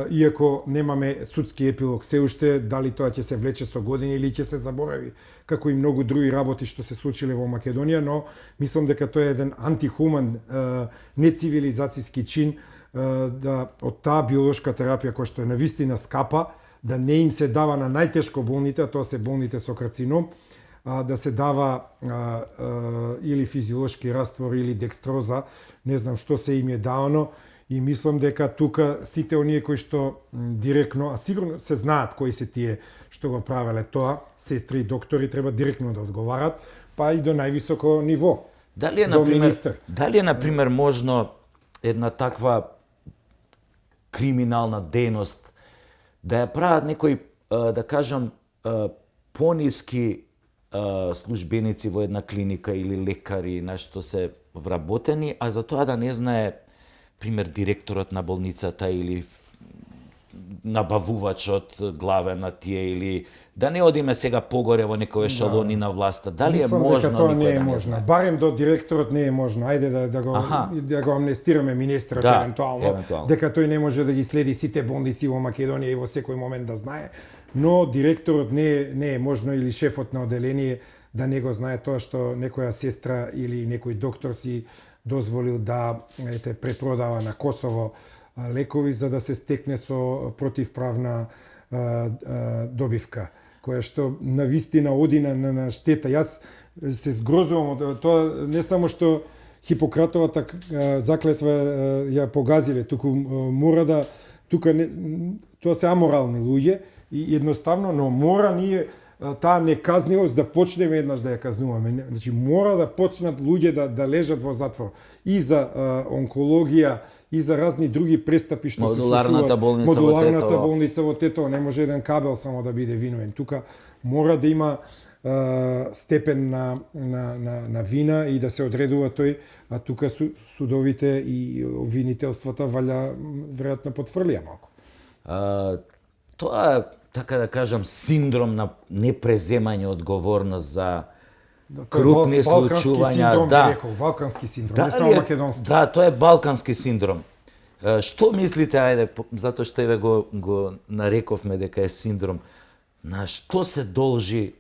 Иако немаме судски епилог се уште, дали тоа ќе се влече со години или ќе се заборави, како и многу други работи што се случиле во Македонија, но мислам дека тоа е еден антихуман, нецивилизацијски чин да од таа биолошка терапија која што е навистина скапа, да не им се дава на најтешко болните, а тоа се болните со карцином, да се дава или физиолошки раствор или декстроза, не знам што се им е давано, и мислам дека тука сите оние кои што директно, а сигурно се знаат кои се тие што го правеле тоа, сестри и доктори треба директно да одговарат, па и до највисоко ниво. Дали е, например, можно една таква криминална дејност да ја прават некои, да кажам, пониски службеници во една клиника или лекари, на што се вработени, а за тоа да не знае, пример, директорот на болницата или набавувачот главен на тие, или да не одиме сега погоре во некои ешалони на власта. Дали мислам е можно дека тоа никој не е да не можно. знае? Барем до директорот не е можно. Ајде да го амнестираме министрот евентуално, дека тој не може да ги следи сите болници во Македонија и во секој момент да знае, но директорот не е можно или шефот на оделение да не го знае тоа што некоја сестра или некој доктор си дозволил да препродава на Косово лекови за да се стекне со противправна добивка, која што навистина оди на штета. Јас се згрозувам од тоа, не само што Хипократовата заклетва ја погазиле, туку мора да тука тоа се аморални луѓе и едноставно, но мора ние таа неказнивост да почнеме еднаш да ја казнуваме. Значи мора да почнат луѓе да лежат во затвор и за онкологија и за разни други престапи што се случуваат. Модуларната болница во Тетово не може еден кабел само да биде виновен. Тука мора да има степен на вина и да се одредува тој, а тука судовите и обвинителствата валја веројатно потврлија малку. Тоа е, така да кажам, синдром на непреземање одговорност за крупни случувања. Балкански синдром, не само македонски. Да, тоа е балкански синдром. Што мислите, ајде, затоа што еве го нарековме дека е синдром, на што се должи,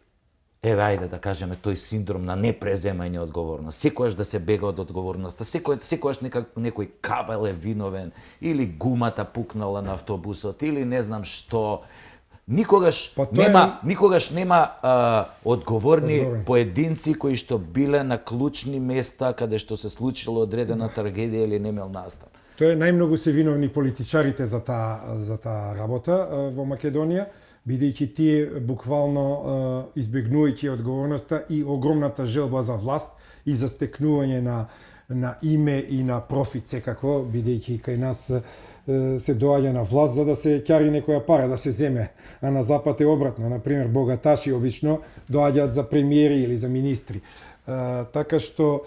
еве ајде да кажеме, тој синдром на непреземање одговорност? Секојаш да се бега од одговорноста, секојаш некој кабел е виновен, или гумата пукнала на автобусот, или не знам што. Никогаш нема одговорни поединци кои што биле на клучни места каде што се случило одредена трагедија или немел настан. Тоа е најмногу се виновни политичарите за таа работа во Македонија, бидејќи тие буквално избегнувајќи одговорноста и огромната желба за власт и за стекнување на име и на профит секако, бидејќи кај нас се доаѓа на власт за да се ќари некоја пара, да се земе, а на запад е обратно. Например, богаташи обично доаѓаат за премиери или за министри. Така што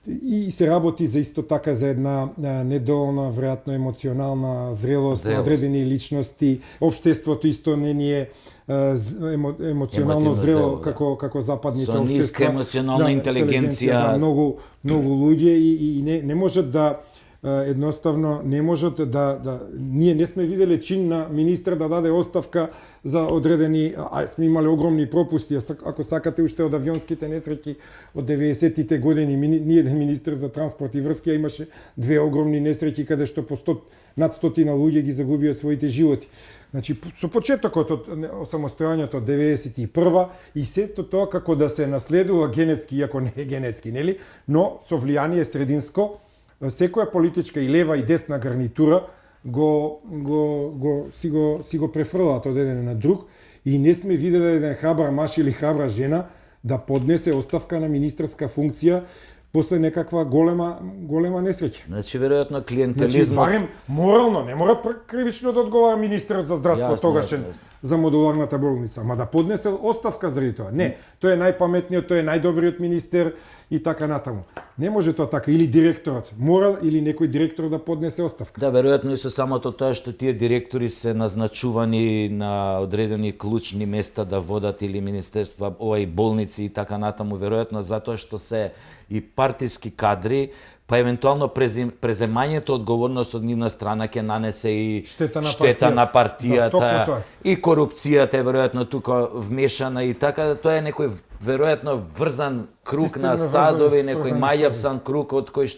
и се работи за исто така за една недоволна, веројатно емоционална зрелост на одредени личности. Општеството исто не ни е емоционално зрело како западните општества. Со ниска емоционална интелигенција. Многу луѓе и не можат да едноставно не можат ние не сме виделе чин на министр да даде оставка за одредени, сме имале огромни пропусти, ако сакате уште од авионските несреќи од 90-тите години, ниеден министр за транспорт и врски имаше две огромни несреќи каде што над 100 луѓе ги загубија своите животи. Значи, со почетокот од самостојањето од 91 и сето тоа како да се наследува генетски, иако не е генетски, нели? Но со влијание срединско, секоја политичка и лева и десна гарнитура си го префрлаат од еден на друг и не сме виделе еден храбар маж или храбра жена да поднесе оставка на министерска функција после некаква голема несреќа. Значи, веројатно клиентелизмот... Значи, барем морално, не мора кривично да одговара министерот за здравство тогашен за модуларната болница, ма да поднесе оставка заради тоа. Не, тој е најпаметниот, тој е најдобриот министер и така натаму. Не може тоа така, или директорот мора, или некој директор да поднесе оставка. Да, веројатно и со самото тоа што тие директори се назначувани на одредени клучни места да водат или министерства, болници и така натаму, веројатно затоа што се и партиски кадри, па евентуално преземањето одговорност од нивна страна ќе нанесе и штета на партијата, да, и корупцијата е веројатно тука вмешана и така, тоа е некој веројатно врзан круг на садови, некој мајапсан круг од кој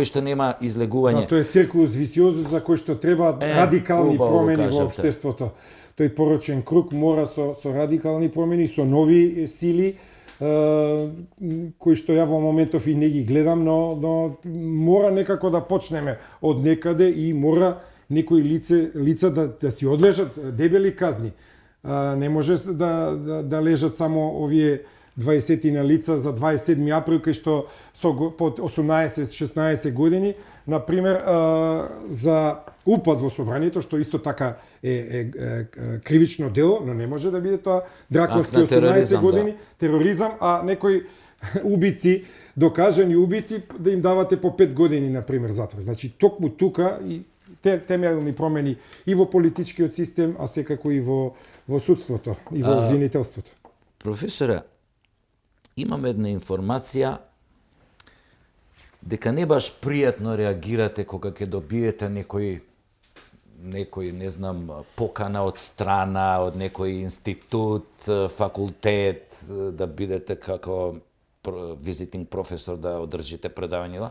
што нема излегување. Да, тоа е циркулус вициозус за кој што треба радикални промени во општеството. Тој порочен круг мора со радикални промени, со нови сили, кои што ја во моментов и не ги гледам, но мора некако да почнеме од некаде и мора некои лица да си одлежат дебели казни. Не може да лежат само овие 20 на лица за 27 април, кај што под 18-16 години, например, за упад во собранието, што исто така е кривично дело, но не може да биде тоа драконски 18 години, тероризам, а некои убици, докажани убици, да им давате по 5 години, например, затвор. Значи, токму тука и темелни промени и во политичкиот систем, а секако и во судството, и во обвинителството. Професоре, имам една информација дека не баш пријатно реагирате кога ќе добиете некој не знам, покана од страна, од некој институт, факултет, да бидете како визитинг професор да одржите предавања,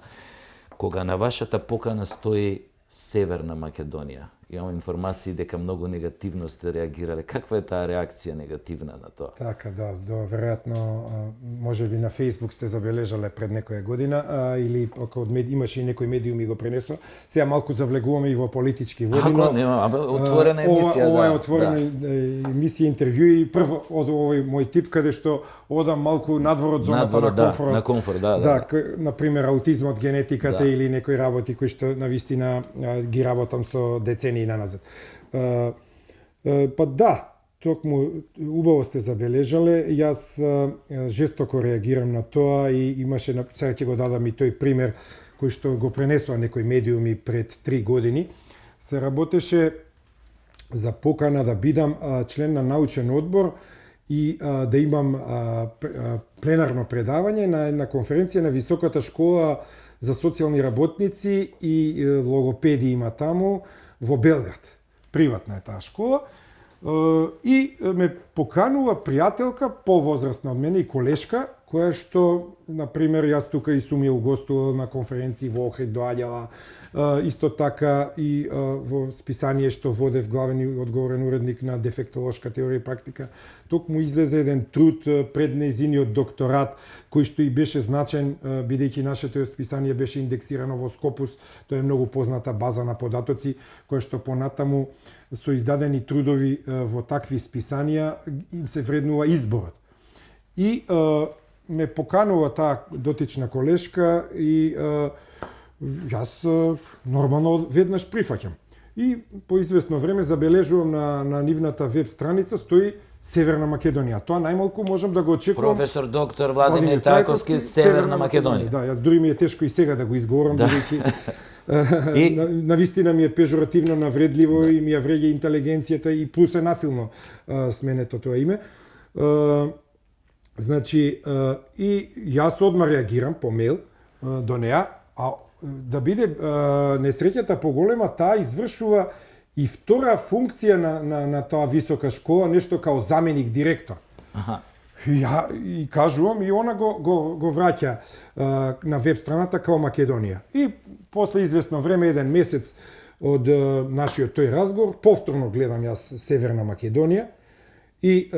кога на вашата покана стои Северна Македонија. Имам информации дека многу негативно сте реагирале. Каква е таа реакција негативна на тоа? Така, да, веројатно, можеби на Facebook сте забележале пред некоја година, или ако имаше и некој медиум и го пренесува. Сега малку завлегуваме и во политички води, но отворена емисија. Ова е отворена емисија, интервју и прво од овој мој тип каде што одам малку надвор од зоната на комфорт. На комфорт, да. Например, аутизмот, генетиката или некои работи кои што навистина ги работам со децении наназад. Па да, токму убаво сте забележале, јас жестоко реагирам на тоа и имаше, сега ќе го дадам и тој пример кој што го пренесува некои медиуми пред 3 години. Се работеше за покана да бидам член на научен одбор и да имам пленарно предавање на една конференција на Високата школа за социјални работници и логопеди има таму во Белград. Приватна е таа школа. И ме поканува пријателка повозрастна од мене и колешка, која што, например, јас тука и сум ја угостувал на конференции во Охрид, доаѓала, исто така и во списание што водев главен и одговорен уредник на дефектолошка теорија и практика, токму излезе еден труд пред нејзиниот докторат, кој што и беше значен, бидејќи нашето списание беше индексирано во Скопус, тоа е многу позната база на податоци, која што понатаму со издадени трудови во такви списанија им се вреднува изборот. И ме поканува таа дотична колешка и јас нормално веднаш прифаќам. И по известно време забележувам на нивната веб страница стои Северна Македонија. Тоа најмалку можам да го очекувам. Професор доктор Владимир Трајковски, Северна Македонија. Да, јас дури ми е тешко и сега да го изговорам, бидејќи на вистина ми е пежоративно, навредливо и ми ја вреѓа интелигенцијата и плюс е насилно сменето тоа име. Значи, и јас одма реагирам по мејл до неа, а да биде несреќата поголема, таа извршува и втора функција на таа висока школа, нешто као заменик директор. Аха. И кажувам, и она го враќа на веб страната као Македонија. И после известно време, еден месец од нашиот тој разговор, повторно гледам јас Северна Македонија и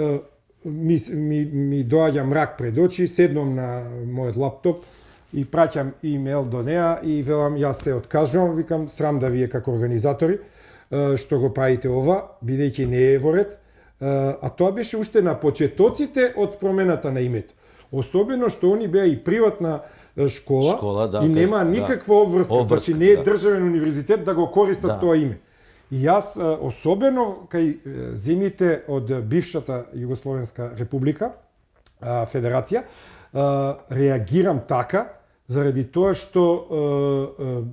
ми доаѓа мрак пред очи, седнам на мојот лаптоп и праќам имейл до неа и велам јас се откажувам, викам срам да вие како организатори што го правите ова, бидејќи не е во ред. А тоа беше уште на почетоците од промената на името. Особено што они беа и приватна школа да, и нема никаква обврска, значи не е државен универзитет да го користат тоа име. И јас, особено кај земјите од бившата Југословенска република, федерација, реагирам така, заради тоа што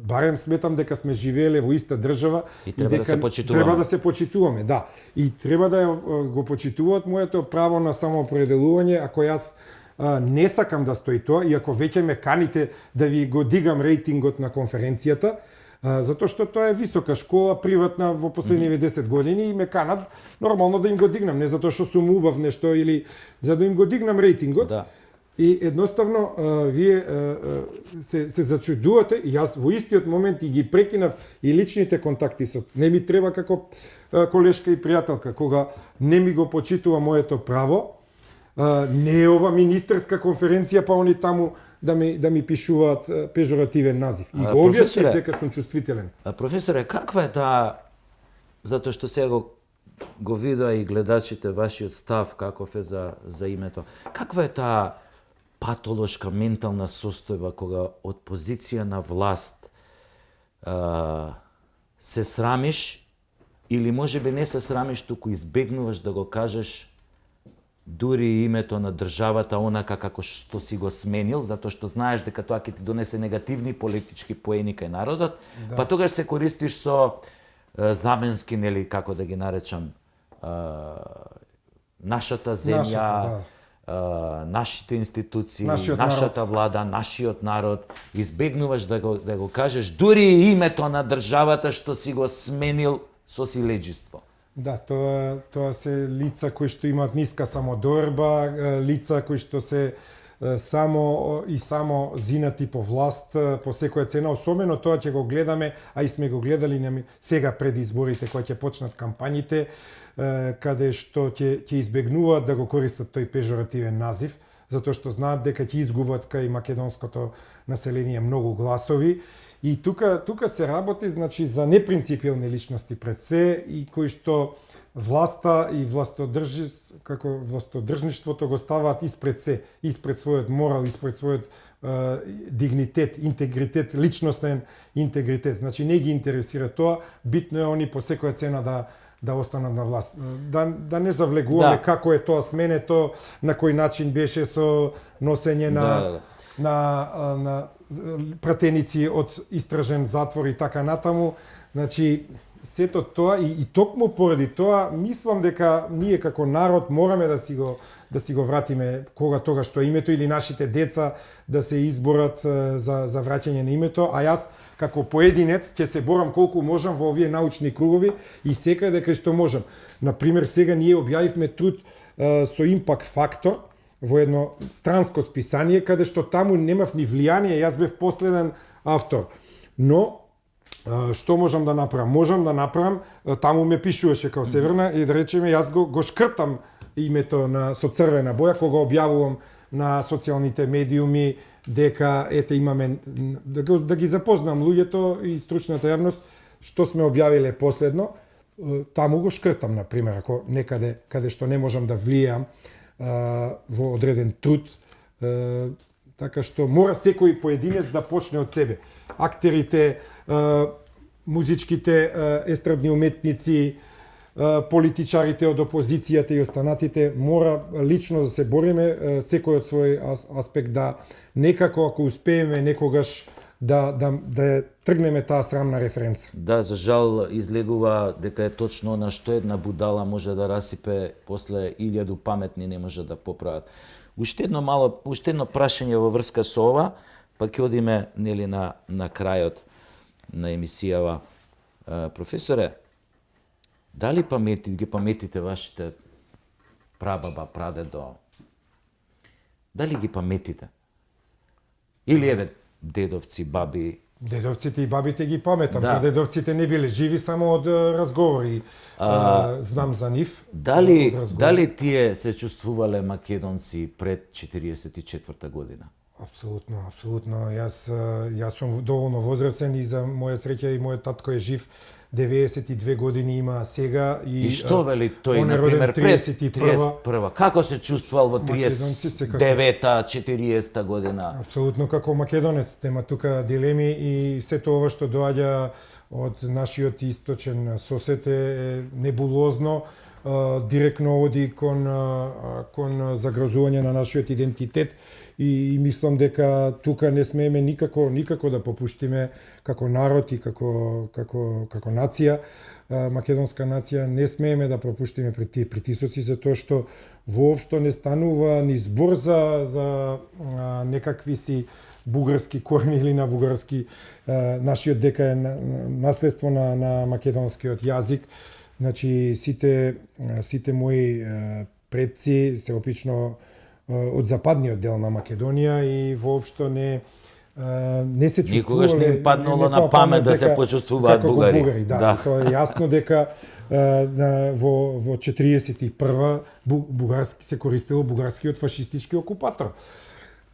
барем сметам дека сме живееле во иста држава и треба да се почитуваме. Треба да се почитуваме, да. И треба да го почитуваат моето право на самоопределување, ако јас не сакам да стои тоа, и ако веќе ме каните да ви го дигам рейтингот на конференцијата, затоа што тоа е висока школа, приватна во последниве 10 години и ме канат нормално да им го дигнам, не затоа што сум убав нешто или за да им го дигнам рейтингот. Да. И едноставно вие се зачудувате и јас во истиот момент и ги прекинав и личните контакти со не ми треба како колешка и пријателка кога не ми го почитува моето право. Не е ова министерска конференција па они таму да ми пишуваат пежоративен назив. И го објаснив дека сум чувствителен. Професоре, каква е таа, затоа што сега го видоа и гледачите вашиот став каков е за името. Каква е таа патолошка ментална состојба кога од позиција на власт се срамиш или можеби не се срамиш, туку избегнуваш да го кажеш дури името на државата онака како што си го сменил, затоа што знаеш дека тоа ќе ти донесе негативни политички поени кај народот, да. Па тогаш се користиш со заменски, нели, како да ги наречам, нашата земја, нашите институции, нашата влада, нашиот народ, избегнуваш да го кажеш дури името на државата што си го сменил со силеџиство. Да, тоа се лица кои што имаат ниска самодоверба, лица кои што се само зинати по власт по секоја цена, особено тоа ќе го гледаме, а и сме го гледали сега пред изборите кога ќе почнат кампањите, каде што ќе избегнуваат да го користат тој пежоративен назив, затоа што знаат дека ќе изгубат кај македонското население многу гласови. И тука се работи, значи, за непринципиални личности пред се и кои што власта и властодржништвото го ставаат испред се, испред својот морал, испред својот дигнитет, интегритет, личностен интегритет. Значи не ги интересира тоа, битно е они по секоја цена да останат на власт. Да не завлегуваме како е тоа сменето, на кој начин беше со носење на пратеници од истражен затвор и така натаму. Значи, сето тоа и токму поради тоа мислам дека ние како народ мораме да си го вратиме тогаш што името или нашите деца да се изборат за враќање на името, а јас како поединец ќе се борам колку можам во овие научни кругови и секаде кај што можам. Например, сега ние објавивме труд со импакт фактор во едно странско списание каде што таму немав ни влијание, јас бев последен автор. Но што можам да направам? Можам да направам, таму ме пишуваше као Северна и да речеме јас го шкртам името со црвена боја кога објавувам на социјалните медиуми дека имаме да ги запознам луѓето и стручната јавност што сме објавиле последно, таму го шкртам на пример ако некаде каде што не можам да влијам во одреден труд, така што мора секој поединец да почне од себе. Актерите, музичките естрадни уметници, политичарите од опозицијата и останатите мора лично да се бориме секој од свој аспект да некако ако успееме некогаш да тргнеме таа срамна референца. Да, за жал излегува дека е точно на што една будала може да расипе после 1000 паметни не може да поправат. Уште едно прашање во врска со ова, па ќе одиме нели на крајот на емисијава. Професоре, дали ги паметите вашите прабаба, прадедо? Дали ги паметите? Или еве дедовци, баби? Дедовците и бабите ги паметам, прадедовците не биле живи, само од разговори знам за нив. Дали тие се чувствувале македонци пред 44-та година? Апсолутно. Јас сум доволно возрастен и за моја среќа и мојот татко е жив. 92 години има сега и што вели тој на пример пред 31-ва? Како се чувствувал во 39-та, 40-та година? Апсолутно како македонец, нема тука дилеми и сето ова што доаѓа од нашиот источен сосед е небулозно, директно оди кон загрозување на нашиот идентитет и мислам дека тука не смееме никако да попуштиме како народ и како нација, македонска нација, не смееме да пропуштиме пред тие притисоци затоа што воопшто не станува ни збор за некакви си бугарски корени или на бугарски, нашиот дека е наследство на македонскиот јазик. Значи сите мои предци се опично од западниот дел на Македонија и воопшто не се чувствувале. Никогаш не им паднало на памет да се почувствуваат бугари. Да, тоа е јасно дека во 41-ва бугарски се користел бугарскиот фашистички окупатор.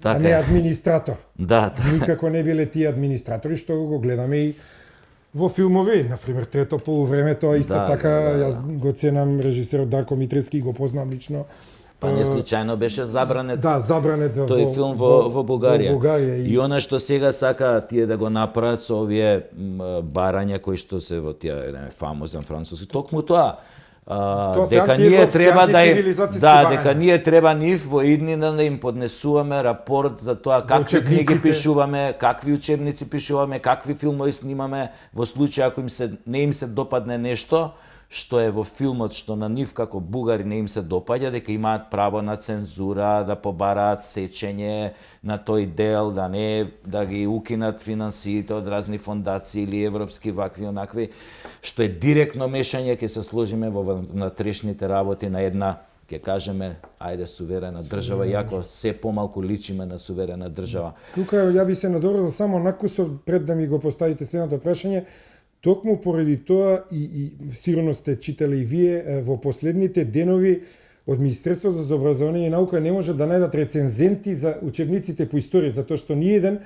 А не администратор. Да. Никако не биле тие администратори што го гледаме и во филмови, например, Трето полувреме, тоа исто така, јас го ценам режисерот Дарко Митревски, го познам лично. Па не случајно беше забранет. Да, забранет тој филм во Бугарија. И она што сега сака тие да го направат со овие барања кои што се во тие еден фамозен француски, токму тоа. Дека ние треба дека ние треба нив во иднина да им поднесуваме рапорт за тоа какви книги пишуваме, какви учебници пишуваме, какви филмови снимаме во случај ако не им се допадне нешто што е во филмот што на нив како бугари не им се допаѓа, дека имаат право на цензура, да побараат сечење на тој дел, да ги укинат финансиите од разни фондации или европски вакви онакви, што е директно мешање, ќе се сложиме во внатрешните работи на една, ќе кажеме, ајде суверена држава, иако се помалку личиме на суверена држава. Тука ја би се надорвал само накусо пред да ми го поставите следното прашање. Токму поради тоа и сигурно сте читали и вие, во последните денови од Министерството за образование и наука не може да најдат рецензенти за учебниците по историја, затоа што ни еден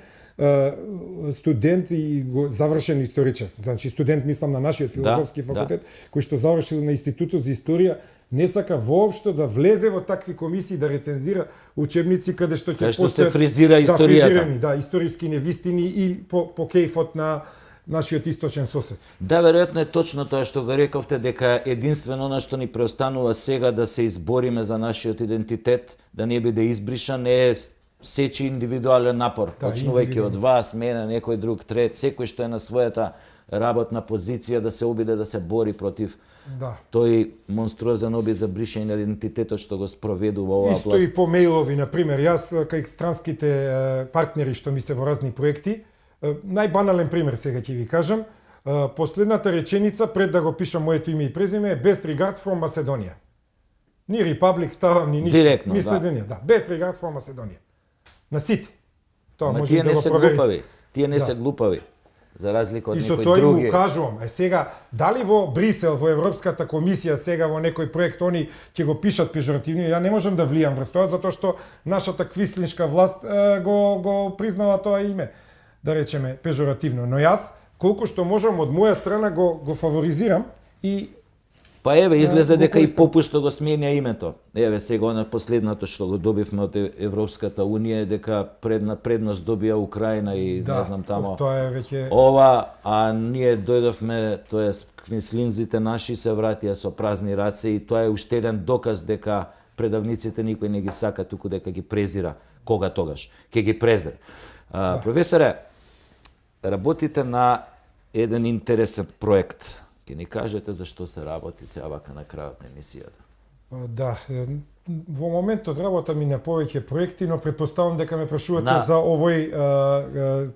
студент и завршен историчар, значи студент мислам на нашиот филозофски факултет, кој што завршил на Институтот за историја, не сака воопшто да влезе во такви комисии да рецензира учебници каде што ќе се фризира историјата. Да, историски невистини и по кејфот на нашиот источен сосед. Да, веројатно е точно тоа што го рековте, дека единствено она што ни преостанува сега да се избориме за нашиот идентитет, да не биде избришан, е сечи индивидуален напор, Да, почнувајќи од вас, мене, некој друг, трет, секој што е на својата работна позиција да се обиде да се бори против Да. тој монструозен обид за бришање на идентитетот што го спроведува оваа Исто власт. и по мејлови, например, јас кај странските партнери што ми се во разни проекти, најбанален пример сега ќе ви кажам, последната реченица пред да го пишам моето име и презиме е Best regards from Macedonia. Ни Репаблик ставам, ни ништо. Директно, Миследенија, да. Best regards from Macedonia. На сите. Тоа Ама може тие да не го се проверите. глупави. Тие не Да. се глупави. За разлика од И со некои тој други. му кажувам, сега, дали во Брисел, во Европската комисија, сега во некој проект, они ќе го пишат пежоративно, ја не можам да влијам врз тоа, затоа што нашата квислиншка власт го признала тоа име, да речеме, пежоративно. Но јас, колку што можам, од моја страна го фаворизирам и Па еве, излезе го дека и користам. попушто го сменја името. Еве, сега она последното што го добивме од Европската Унија е дека предност добија Украина и не знам тамо. тоа е веќе Ова, а ние дојдовме, тоест квислинзите наши се вратија со празни раце и тоа е уште еден доказ дека предавниците никој не ги сака, туку дека ги презира. Кога тогаш? Ке ги презре. Професоре, работите на еден интересен проект. Ке ни кажете зашто се работи сега вака на крајот на емисијата. Да, во моментот работам и на повеќе проекти, но претпоставам дека ме прашувате Да. за овој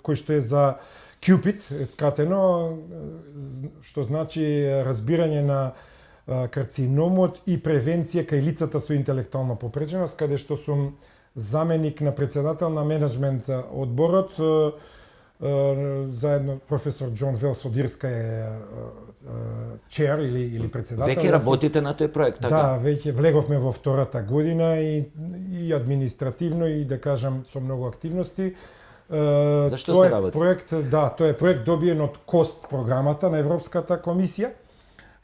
кој што е за Cupid, скратено, што значи разбирање на карциномот и превенција кај лицата со интелектуална попреченост, каде што сум заменик на председател на менеджмент одборот, заедно професор Џон Велс од Ирска е чер или председател. Веќе работите на тој проект, така? Да, веќе влеговме во втората година и административно и да кажам со многу активности. Зашто Тоа се е работи? проект, да, тоа е проект добиен од КОСТ програмата на Европската комисија,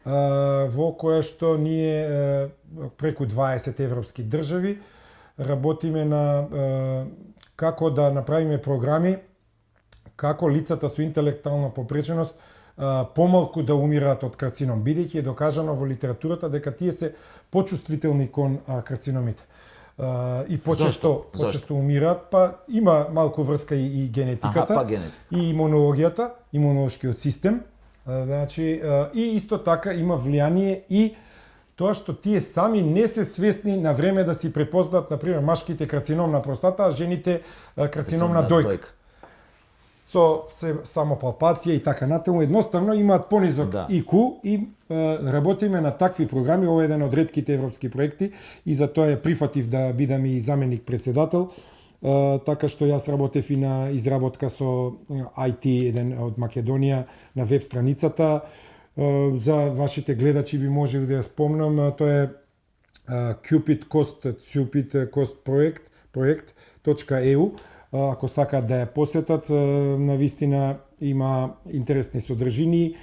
во која што ние преку 20 европски држави работиме на како да направиме програми како лицата со интелектуална попреченост помалку да умираат од карцином, бидејќи е докажано во литературата дека тие се почувствителни кон карциномите. И почесто умираат, па има малку врска и генетиката, и имунологијата, имунолошкиот систем, значи и исто така има влијание и тоа што тие сами не се свесни на време да си препознаат, например, машките карцином на простата, а жените карцином на дојка. Со самопалпација и така натаму, едноставно имаат понизок IQ и работиме на такви програми. Ова е еден од ретките европски проекти и за тоа ја прифатив да бидам и заменик председател. Така што јас работев и на изработка со IT, еден од Македонија, на веб страницата. За вашите гледачи би можел да ја спомнам, тоа е Cupid Cost проект.eu. Ако сакаат да ја посетат, навистина има интересни содржини.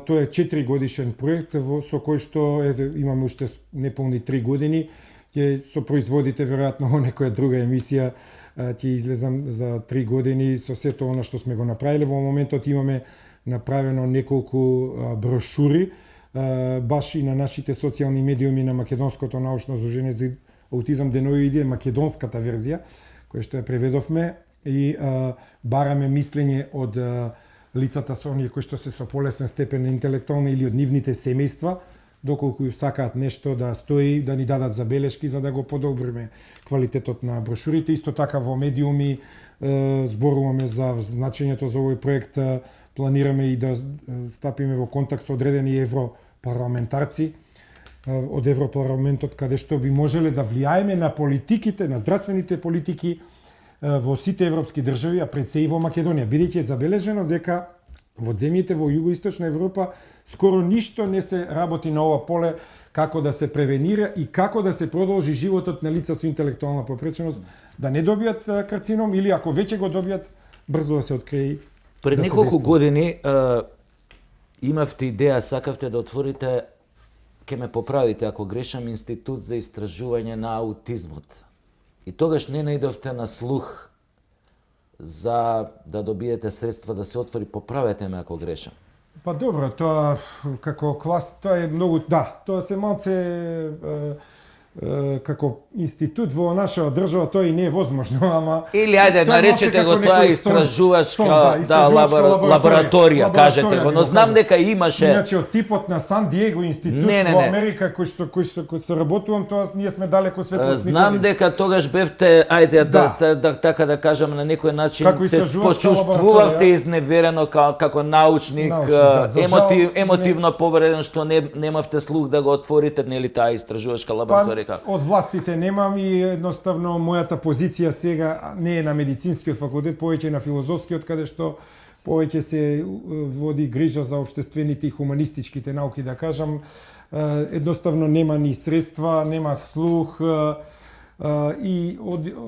Тоа е 4 годишен проект со кој што имаме уште неполни 3 години. Ќе со производите веројатно во некоја друга емисија ќе излезам за 3 години со сето она што сме го направиле. Во моментот имаме направено неколку брошури баш и на нашите социјални медиуми на Македонското научно здружение за аутизам деноиде, македонската верзија која што ја преведовме и бараме мислење од лицата со оние кои што се со полесен степен на интелектуална или од нивните семејства, доколку сакаат нешто да стои, да ни дадат забелешки за да го подобриме квалитетот на брошурите. Исто така во медиуми зборуваме за значењето за овој проект, планираме и да стапиме во контакт со одредени европарламентарци од Европарламентот, каде што би можеле да влијаеме на политиките, на здравствените политики во сите европски држави, а пред се и во Македонија, бидејќи е забележено дека во земјите во југоисточна Европа скоро ништо не се работи на ова поле, како да се превенира и како да се продолжи животот на лица со интелектуална попреченост, да не добијат карцином или ако веќе го добијат, брзо да се открие. Пред неколку години имавте идеја, сакавте да отворите, ке ме поправите ако грешам, институт за истражување на аутизмот. И тогаш не најдовте на слух за да добиете средства да се отвори, поправете ме ако грешам. Па добро, тоа како клас, тоа е многу, да, тоа се малце како институт во нашава држава, тоа и не е возможно, ама Или ајде тоа е наречете малце го како тоа некој истражувачка, истражувачка лабораторија, кажете го, но да знам кажам. дека имаше. Иначе од типот на Сан Диего институт во Америка кој што се работувам, тоа ние сме далеко светлосни. Знам дека тогаш бевте, ајде да така да кажам, на некој начин Како се истражувачка почувствувавте лабораторија. изневерено како научник, За жал, емотивно повреден што немавте слух да го отворите, нели таа истражувачка лабораторија. Од властите немам и едноставно мојата позиција сега не е на медицинскиот факултет, повеќе на филозофскиот, каде што повеќе се води грижа за општествените и хуманистичките науки, да кажам. Едноставно нема ни средства, нема слух и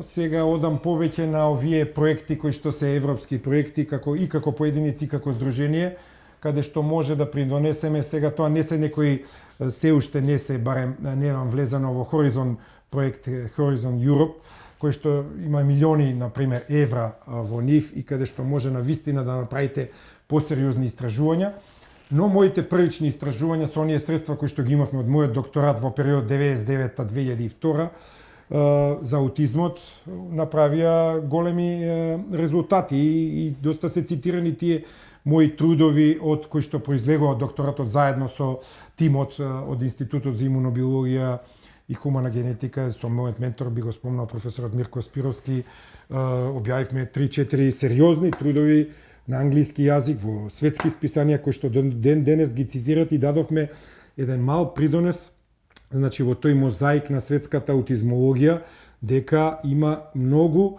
сега одам повеќе на овие проекти кои што се европски проекти, како поединици, како здружение, каде што може да придонесеме. Сега тоа не се некои, се уште не се, барем немам влезано во Хоризон проект, Хоризон Europe, кој што има милиони, например, евра во нив и каде што може на вистина да направите посериозни истражувања. Но моите првични истражувања со оние средства кои што ги имавме од мојот докторат во период 99-2002 за аутизмот, направија големи резултати и доста се цитирани тие мои трудови од кои што произлегува од докторатот заедно со тимот од Институтот за имунобиологија и хумана генетика, со мојот ментор, би го спомнал професорот Мирко Спировски, објавивме 3-4 сериозни трудови на англиски јазик во светски списанија кои што денес ги цитират и дадовме еден мал придонес, значи во тој мозаик на светската аутизмологија, дека има многу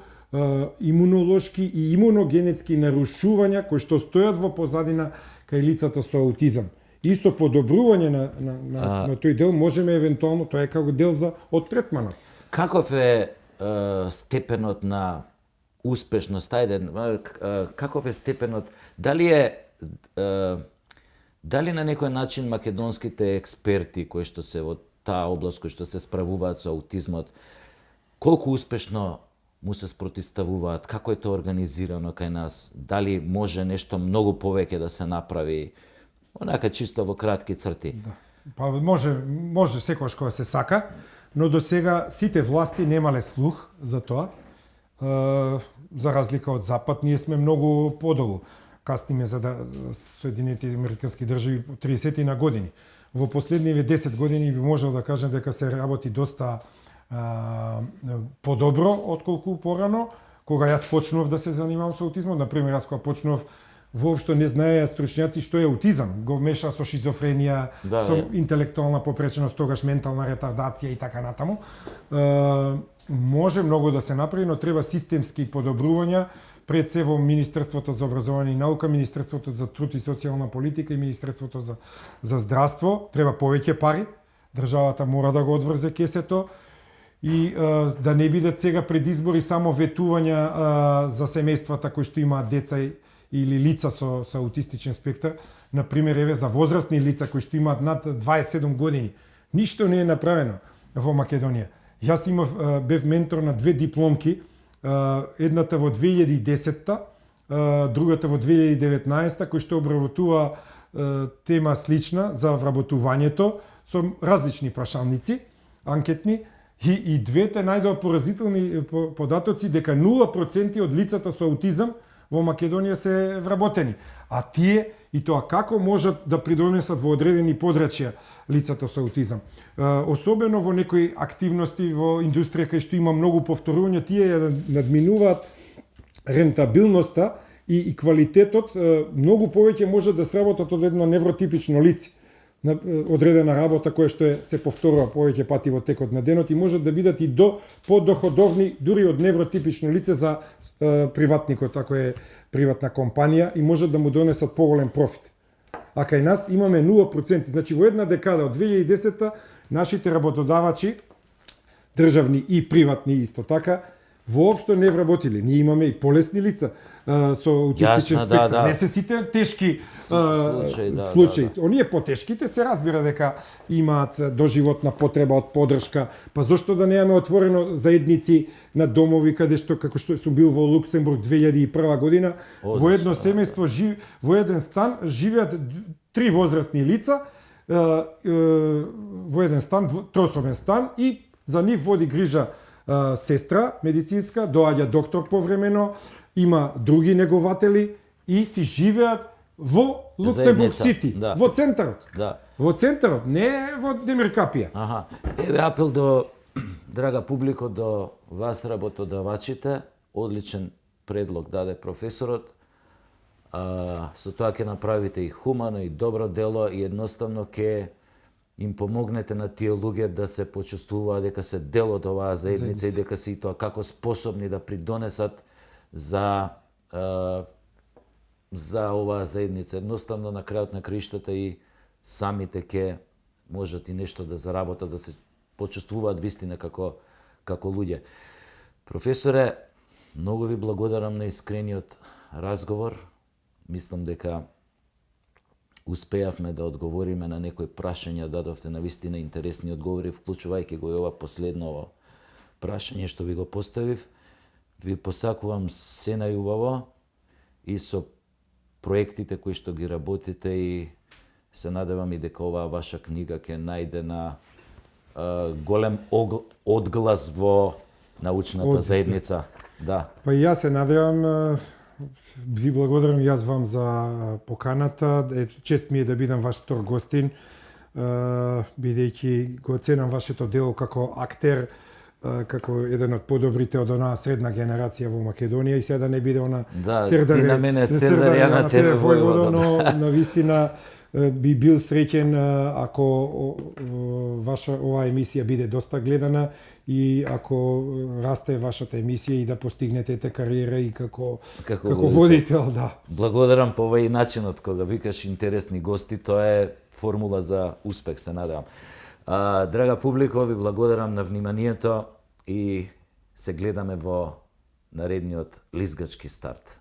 имунолошки и имуногенетски нарушувања кои што стојат во позадина кај лицата со аутизам. И со подобрување на тој дел можеме евентуално, тоа е како дел од третманот. Каков е степенот на успешност, каков е степенот, дали на некој начин македонските експерти кои што се во таа област, кои што се справуваат со аутизмот, колку успешно му се спротивставуваат, како е тоа организирано кај нас, дали може нешто многу повеќе да се направи, онака чисто во кратки црти. Да. Па може секогаш кога се сака, но до сега сите власти немале слух за тоа. За разлика од Запад, ние сме многу подолу. Касниме за Соединените Американски држави 30 на години. Во последниве 10 години би можел да кажам дека се работи доста подобро отколку порано. Кога јас почнував да се занимавам со аутизмот, например, јас кога почнував, воопшто не знаеа стручњаци што е аутизам. Го меша со шизофренија, со интелектуална попреченост, тогаш ментална ретардација и така натаму. Може многу да се направи, но треба системски подобрувања, пред се во Министерството за образование и наука, Министерството за труд и социјална политика и Министерството за здравство. Треба повеќе пари, државата мора да го одврзе кесето и да не бидат сега пред избори само ветувања за семејствата кои што имаат деца или лица со аутистичен спектар. Например, еве за возрастни лица кои што имаат над 27 години. Ништо не е направено во Македонија. Јас бев ментор на две дипломки, едната во 2010-та, другата во 2019-та, кој што обработува тема слична за вработувањето со различни прашалници, анкетни, и двете најдоа поразителни податоци дека 0% од лицата со аутизам во Македонија се вработени. А тие, и тоа како можат да придонесат во одредени подрачја лицата со аутизам. Особено во некои активности во индустрија кај што има многу повторување, тие ја надминуваат рентабилноста и квалитетот, многу повеќе може да сработат од едно невротипично лице. Одредена работа која што се повторува повеќе пати во текот на денот и можат да бидат и подоходовни дури од невротипично лице за приватникот, ако е приватна компанија, и можат да му донесат поголем профит. А кај нас имаме 0%, значи во една декада од 2010-та нашите работодавачи, државни и приватни исто така, воопшто не вработиле. Ние имаме и полесни лица. со аутистичен Јасно, спектар. да. Не се сите тешки Случаи, да, случаи. Оние потешките се разбира дека имаат доживотна потреба од подршка, па зошто да немаме отворено заедници на домови каде што, како што сум бил во Луксембург 2001 година, во едно семејство во еден стан живеат 3 возрастни лица, во еден стан, трособен стан, и за нив води грижа сестра медицинска, доаѓа доктор повремено, има други негователи и си живеат во Луксембург Заедница, Сити, да. во центарот. Да. Во центарот, не во Демиркапија. Аха. Еве апел до, драга публико, до вас работодавачите. Одличен предлог даде професорот. Со тоа ќе направите и хумано и добро дело и едноставно ќе им помогнете на тие луѓе да се почувствуваат дека се дел од оваа заедница и дека се и тоа како способни да придонесат за оваа заедница. Едноставно на крајот на краиштата и самите ќе можат и нешто да заработат, да се почувствуваат вистина како луѓе. Професоре, многу ви благодарам на искрениот разговор. Мислам дека успеавме да одговориме на некои прашања, дадовте на вистина интересни одговори, вклучувајќи го и ова последново прашање што ви го поставив. Ви посакувам се најубаво и со проектите кои што ги работите, и се надевам и дека оваа ваша книга ќе најде на голем одглас во научната заедница. Да. Па и јас се надевам. Ви благодарам јас вам за поканата. Чест ми е да бидам ваш втор гостин, бидејќи го оценам вашето дело како актер, како еден од подобрите од онаа средна генерација во Македонија, и сега да не биде она ти на мене Сердар, ја на тебе Војвода. Но навистина би бил среќен ако оваа емисија биде доста гледана и ако расте вашата емисија и да постигнете ете кариера и како водител, да. Благодарам по овој начинот, кога викаш интересни гости, тоа е формула за успех, се надевам. Драга публико, ви благодарам на вниманието и се гледаме во наредниот лизгачки старт.